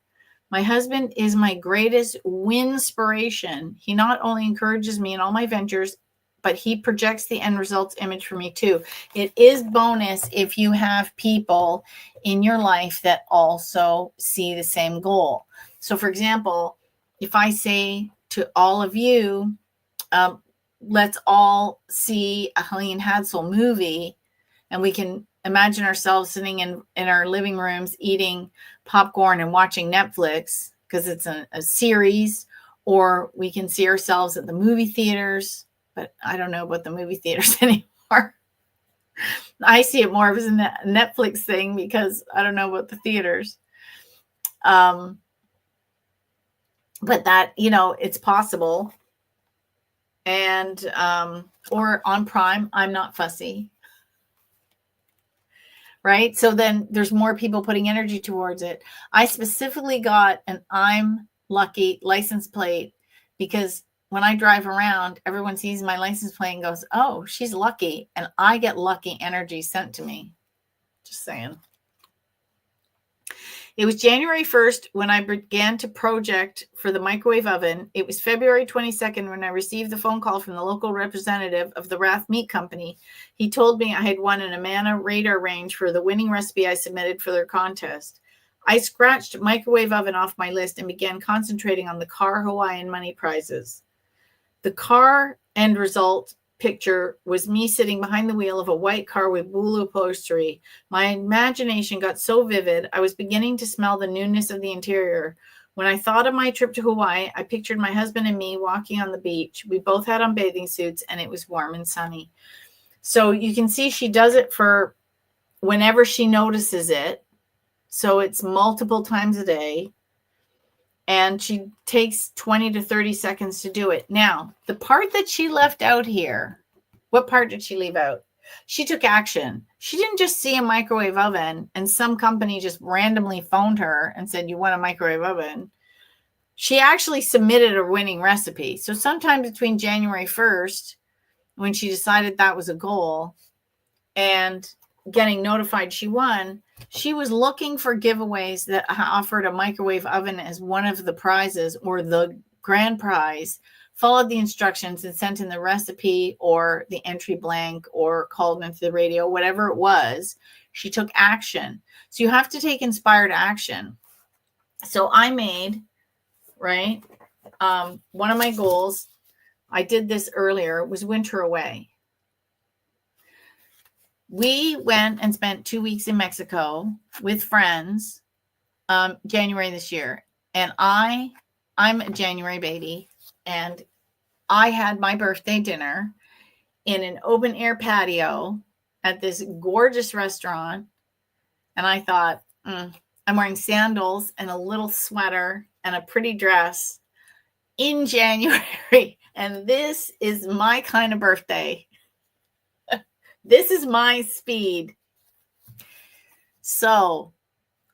My husband is my greatest winspiration. He not only encourages me in all my ventures, but he projects the end results image for me too. It is bonus if you have people in your life that also see the same goal. So for example, if I say to all of you, let's all see a Helene Hansel movie, and we can imagine ourselves sitting in our living rooms eating popcorn and watching Netflix because it's a series, or we can see ourselves at the movie theaters, but I don't know about the movie theaters anymore. I see it more as a Netflix thing because I don't know about the theaters. But that, it's possible. And, or on Prime, I'm not fussy. Right? So then there's more people putting energy towards it. I specifically got an I'm lucky license plate because when I drive around, everyone sees my license plate and goes, oh, she's lucky. And I get lucky energy sent to me. Just saying. It was January 1st when I began to project for the microwave oven. It was February 22nd when I received the phone call from the local representative of the Rath Meat Company. He told me I had won an Amana radar range for the winning recipe I submitted for their contest. I scratched microwave oven off my list and began concentrating on the car Hawaiian money prizes. The car end result picture was me sitting behind the wheel of a white car with blue upholstery. My imagination got so vivid, I was beginning to smell the newness of the interior. When I thought of my trip to Hawaii, I pictured my husband and me walking on the beach. We both had on bathing suits, and it was warm and sunny. So you can see she does it for whenever she notices it. So it's multiple times a day. And she takes 20 to 30 seconds to do it. Now, the part that she left out here, what part did she leave out? She took action. She didn't just see a microwave oven and some company just randomly phoned her and said, you want a microwave oven. She actually submitted a winning recipe. So sometime between January 1st, when she decided that was a goal, and getting notified she won, she was looking for giveaways that offered a microwave oven as one of the prizes or the grand prize, followed the instructions and sent in the recipe or the entry blank or called into the radio, whatever it was. She took action. So you have to take inspired action. So I made, right, one of my goals, I did this earlier, was winter away. We went and spent 2 weeks in Mexico with friends, January this year. And I'm a January baby. And I had my birthday dinner in an open air patio at this gorgeous restaurant. And I thought, I'm wearing sandals and a little sweater and a pretty dress in January. And this is my kind of birthday. This is my speed. So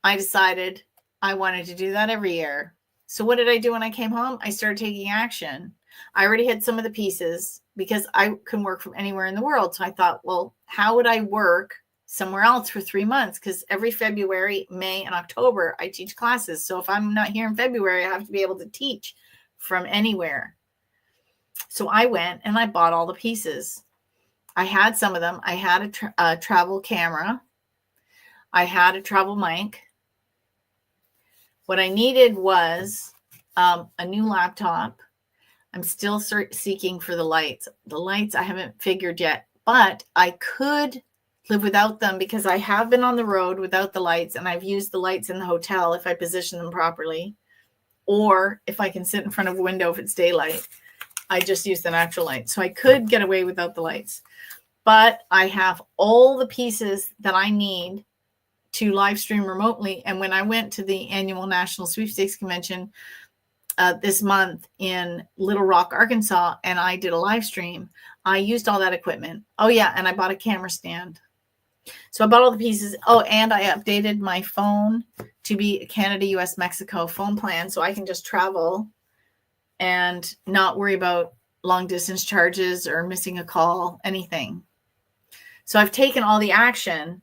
I decided I wanted to do that every year. So what did I do when I came home? I started taking action. I already had some of the pieces because I can work from anywhere in the world. So I thought, well, how would I work somewhere else for 3 months? Because every February, May, and October, I teach classes. So if I'm not here in February, I have to be able to teach from anywhere. So I went and I bought all the pieces. I had some of them. I had a travel camera. I had a travel mic. What I needed was a new laptop. I'm still seeking for the lights. The lights I haven't figured yet, but I could live without them because I have been on the road without the lights, and I've used the lights in the hotel if I position them properly, or if I can sit in front of a window if it's daylight. I just use the natural light. So I could get away without the lights. But I have all the pieces that I need to live stream remotely. And when I went to the annual National Sweepstakes Convention this month in Little Rock, Arkansas, and I did a live stream, I used all that equipment. Oh, yeah, and I bought a camera stand. So I bought all the pieces. Oh, and I updated my phone to be a Canada, US, Mexico phone plan so I can just travel and not worry about long distance charges or missing a call, anything. So I've taken all the action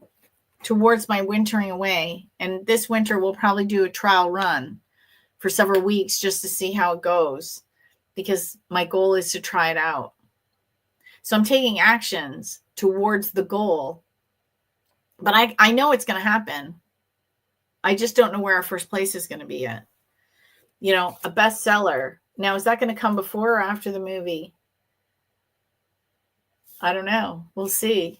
towards my wintering away. And this winter we'll probably do a trial run for several weeks just to see how it goes, because my goal is to try it out. So I'm taking actions towards the goal, but I know it's going to happen. I just don't know where our first place is going to be yet. You know, a bestseller. Now, is that going to come before or after the movie? I don't know. We'll see.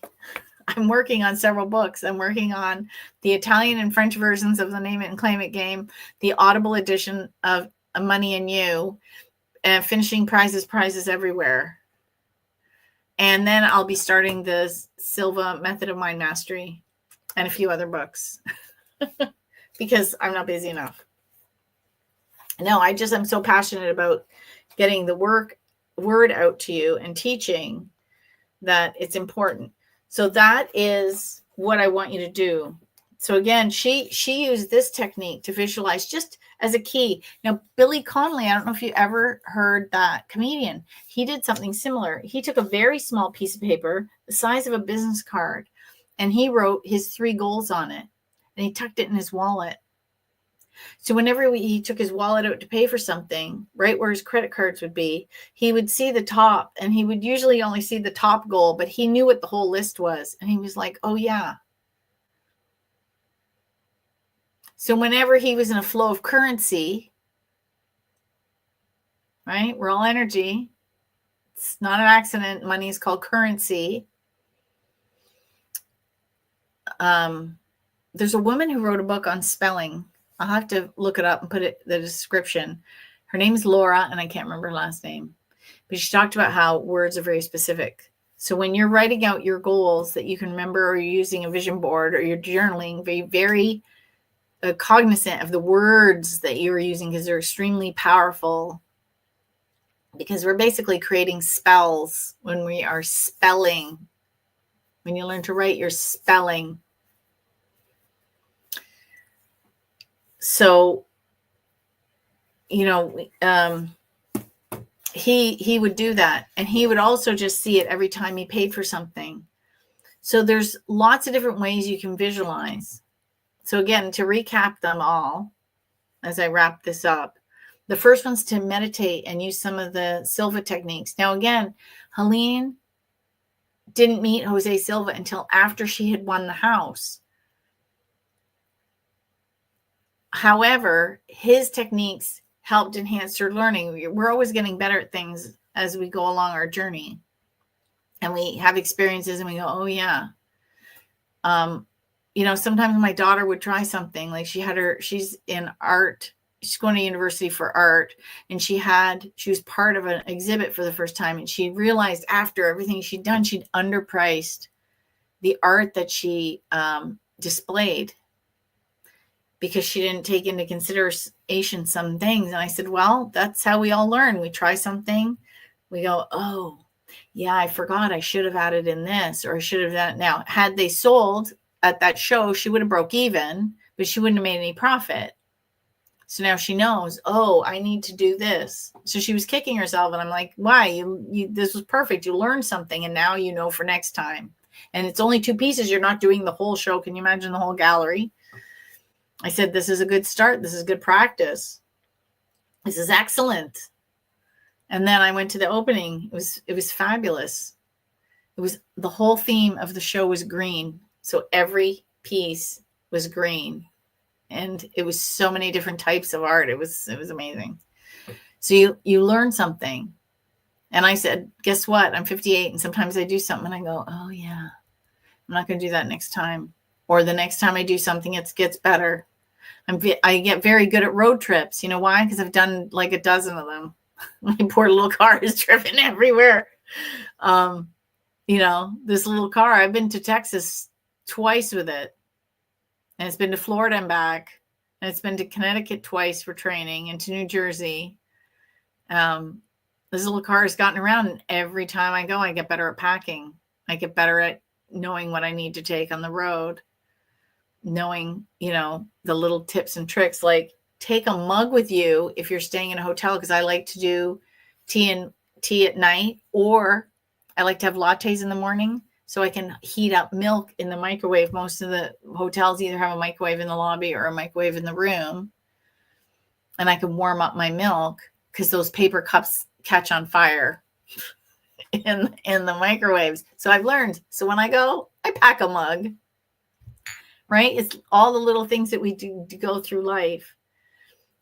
I'm working on several books. I'm working on the Italian and French versions of the Name It and Claim It game, the Audible edition of Money and You, and finishing Prizes Everywhere. And then I'll be starting the Silva Method of Mind Mastery and a few other books because I'm not busy enough. No, I'm so passionate about getting the word out to you and teaching that it's important. So that is what I want you to do. So again, she used this technique to visualize just as a key. Now, Billy Connolly, I don't know if you ever heard that comedian. He did something similar. He took a very small piece of paper, the size of a business card, and he wrote his 3 goals on it, and he tucked it in his wallet. So whenever he took his wallet out to pay for something, right where his credit cards would be, he would see the top, and he would usually only see the top goal, but he knew what the whole list was. And he was like, oh yeah. So whenever he was in a flow of currency, right? We're all energy. It's not an accident. Money is called currency. There's a woman who wrote a book on spelling. I'll have to look it up and put it in the description. Her name is Laura, and I can't remember her last name. But she talked about how words are very specific. So when you're writing out your goals that you can remember, or you're using a vision board, or you're journaling, be very cognizant of the words that you're using, because they're extremely powerful. Because we're basically creating spells when we are spelling. When you learn to write, you're spelling. So, you know, he would do that. And he would also just see it every time he paid for something. So there's lots of different ways you can visualize. So again, to recap them all, as I wrap this up, the first one's to meditate and use some of the Silva techniques. Now, again, Helene didn't meet Jose Silva until after she had won the house. However, his techniques helped enhance her learning. We're always getting better at things as we go along our journey. And we have experiences and we go, oh, yeah. Sometimes my daughter would try something like she's in art. She's going to university for art, and she was part of an exhibit for the first time. And she realized after everything she'd done, she'd underpriced the art that she displayed because she didn't take into consideration some things. And I said, well, that's how we all learn. We try something. We go, oh, yeah, I forgot I should have added in this, or I should have that. Now, had they sold at that show, she would have broke even, but she wouldn't have made any profit. So now she knows, oh, I need to do this. So she was kicking herself. And I'm like, why? You this was perfect. You learned something. And now you know for next time. And it's only 2 pieces. You're not doing the whole show. Can you imagine the whole gallery? I said, this is a good start. This is good practice. This is excellent. And then I went to the opening. It was fabulous. It was the whole theme of the show was green. So every piece was green. And it was so many different types of art. It was amazing. So you learn something. And I said, guess what? I'm 58. And sometimes I do something and I go, oh yeah, I'm not going to do that next time. Or the next time I do something, it gets better. I get very good at road trips. You know why? Because I've done like a dozen of them. My poor little car is driven everywhere. This little car, I've been to Texas twice with it. And it's been to Florida and back. And it's been to Connecticut twice for training, and to New Jersey. This little car has gotten around, and every time I go, I get better at packing. I get better at knowing what I need to take on the road. Knowing, the little tips and tricks, like take a mug with you if you're staying in a hotel, because I like to do tea at night, or I like to have lattes in the morning. So I can heat up milk in the microwave. Most of the hotels either have a microwave in the lobby or a microwave in the room. And I can warm up my milk because those paper cups catch on fire in the microwaves. So I've learned. So when I go, I pack a mug. Right? It's all the little things that we do to go through life.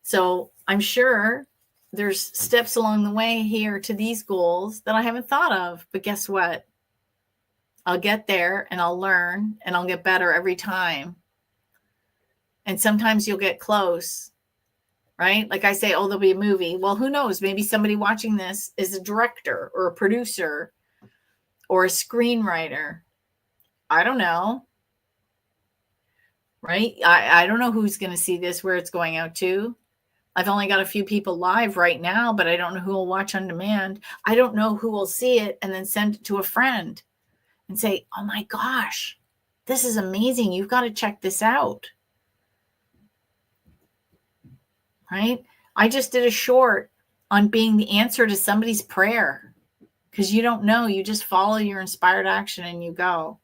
So I'm sure there's steps along the way here to these goals that I haven't thought of. But guess what? I'll get there and I'll learn and I'll get better every time. And sometimes you'll get close, right? Like I say, oh, there'll be a movie. Well, who knows? Maybe somebody watching this is a director or a producer or a screenwriter. I don't know. Right? I don't know who's going to see this, where it's going out to. I've only got a few people live right now, but I don't know who will watch on demand. I don't know who will see it and then send it to a friend and say, oh my gosh, this is amazing. You've got to check this out. Right? I just did a short on being the answer to somebody's prayer, because you don't know. You just follow your inspired action and you go.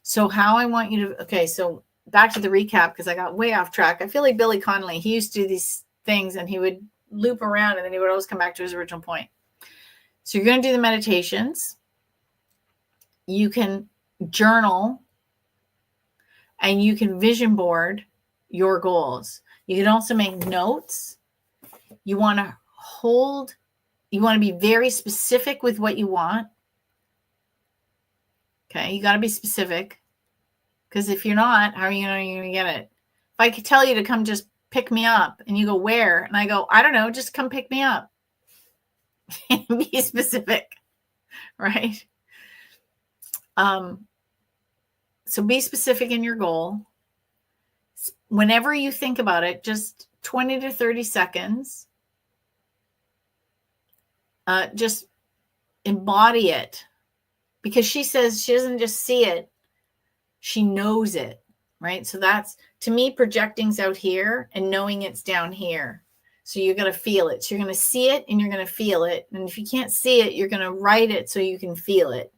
So how I want you to, okay, so back to the recap, because I got way off track. I feel like Billy Connolly, he used to do these things and he would loop around and then he would always come back to his original point. So you're going to do the meditations. You can journal and you can vision board your goals. You can also make notes. You want to be very specific with what you want. Okay, you got to be specific, because if you're not, how are you going to get it? If I could tell you to come just pick me up and you go, where? And I go, I don't know, just come pick me up. Be specific, right? So be specific in your goal. Whenever you think about it, just 20 to 30 seconds, just embody it. Because she says she doesn't just see it, she knows it, right? So that's, to me, projecting's out here and knowing it's down here. So you're going to feel it. So you're going to see it and you're going to feel it. And if you can't see it, you're going to write it so you can feel it.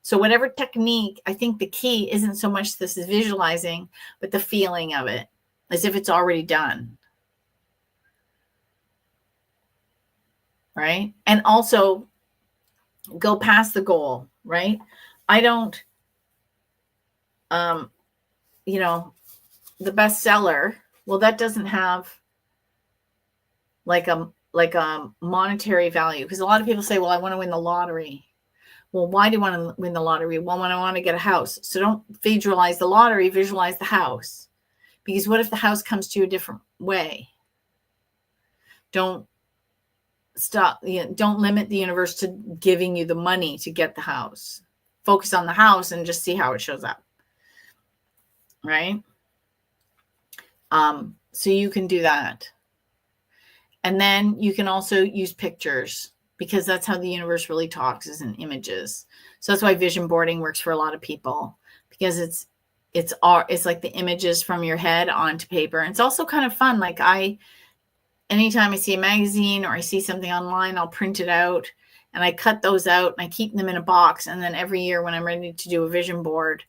So whatever technique, I think the key isn't so much this is visualizing, but the feeling of it as if it's already done. Right? And also go past the goal, right? I don't, you know, the bestseller, well, that doesn't have like a monetary value, because a lot of people say, well, I want to win the lottery. Well, why do you want to win the lottery? Well, when I want to get a house. So don't visualize the lottery, visualize the house. Because what if the house comes to you a different way? Don't don't limit the universe to giving you the money to get the house. Focus on the house and just see how it shows up. Right? So you can do that. And then you can also use pictures, because that's how the universe really talks, is in images. So that's why vision boarding works for a lot of people, because it's like the images from your head onto paper. And it's also kind of fun. Like anytime I see a magazine or I see something online, I'll print it out and I cut those out and I keep them in a box. And then every year when I'm ready to do a vision board,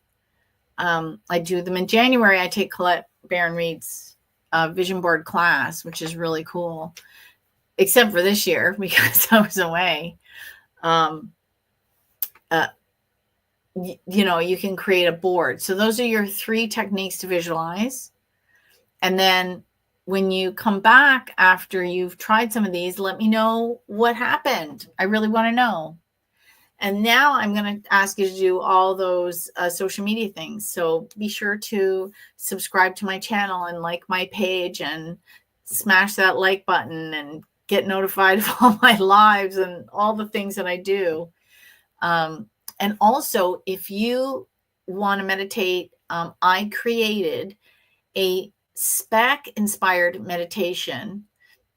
I do them in January. I take Colette Barron Reed's vision board class, which is really cool, except for this year because I was away. You can create a board. So those are your 3 techniques to visualize. And then when you come back after you've tried some of these, let me know what happened. I really want to know. And now I'm going to ask you to do all those social media things. So be sure to subscribe to my channel and like my page and smash that like button and get notified of all my lives and all the things that I do. And also, if you want to meditate, I created a SPAC-inspired meditation.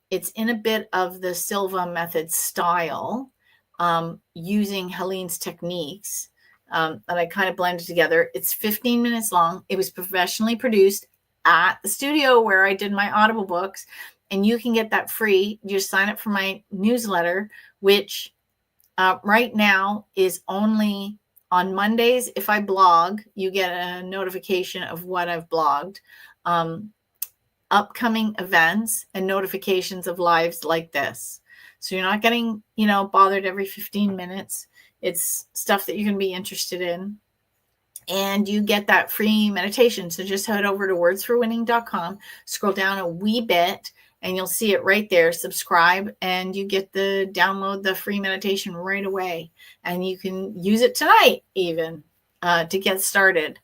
It's in a bit of the Silva method style, using Helene's techniques that I kind of blended together. It's 15 minutes long. It was professionally produced at the studio where I did my Audible books, and you can get that free. You just sign up for my newsletter, which right now is only on Mondays. If I blog, you get a notification of what I've blogged, upcoming events, and notifications of lives like this. So you're not getting, bothered every 15 minutes. It's stuff that you're going to be interested in. And you get that free meditation. So just head over to wordsforwinning.com, scroll down a wee bit, and you'll see it right there. Subscribe, and you get download the free meditation right away. And you can use it tonight even to get started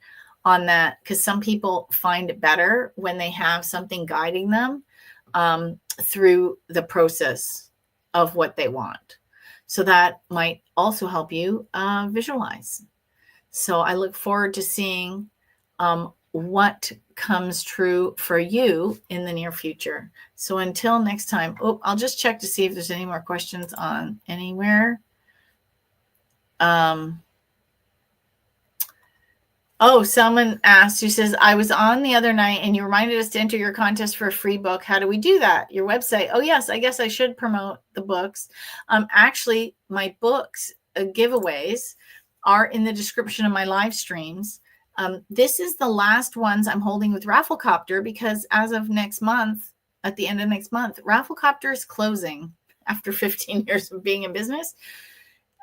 on that, because some people find it better when they have something guiding them through the process of what they want. So that might also help you visualize. So I look forward to seeing what comes true for you in the near future. So until next time, I'll just check to see if there's any more questions on anywhere. Someone asked, who says, I was on the other night and you reminded us to enter your contest for a free book. How do we do that? Your website. Oh, yes, I guess I should promote the books. Actually, my books giveaways are in the description of my live streams. This is the last ones I'm holding with Rafflecopter, because as of next month, at the end of next month, Rafflecopter is closing after 15 years of being in business.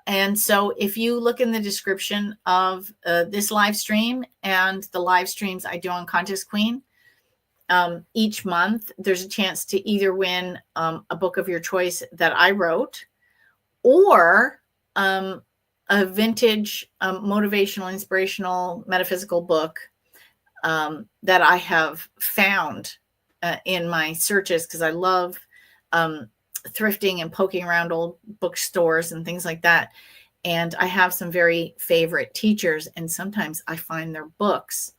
And so if you look in the description of this live stream and the live streams I do on Contest Queen, each month there's a chance to either win a book of your choice that I wrote, or a vintage motivational, inspirational, metaphysical book that I have found in my searches, because I love thrifting and poking around old bookstores and things like that. And I have some very favorite teachers, and sometimes I find their books.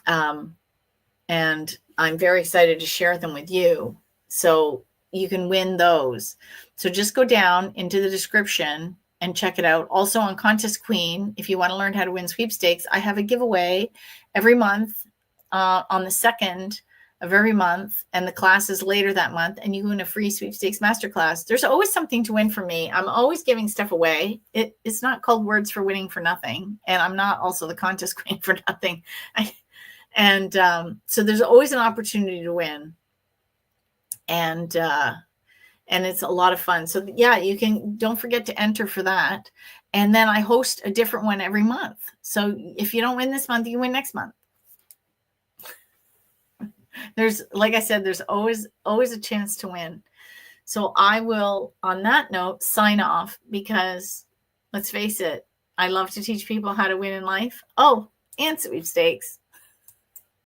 And I'm very excited to share them with you. So you can win those. So just go down into the description and check it out. Also on Contest Queen, if you want to learn how to win sweepstakes, I have a giveaway every month on the 2nd of every month, and the class is later that month, and you win a free sweepstakes masterclass. There's always something to win for me. I'm always giving stuff away. It's not called Words for Winning for nothing, and I'm not also the contest queen for nothing. So there's always an opportunity to win, and it's a lot of fun. So yeah, don't forget to enter for that. And then I host a different one every month. So if you don't win this month, you win next month. Like I said, there's always a chance to win. So I will, on that note, sign off, because let's face it, I love to teach people how to win in life. Oh, and sweepstakes.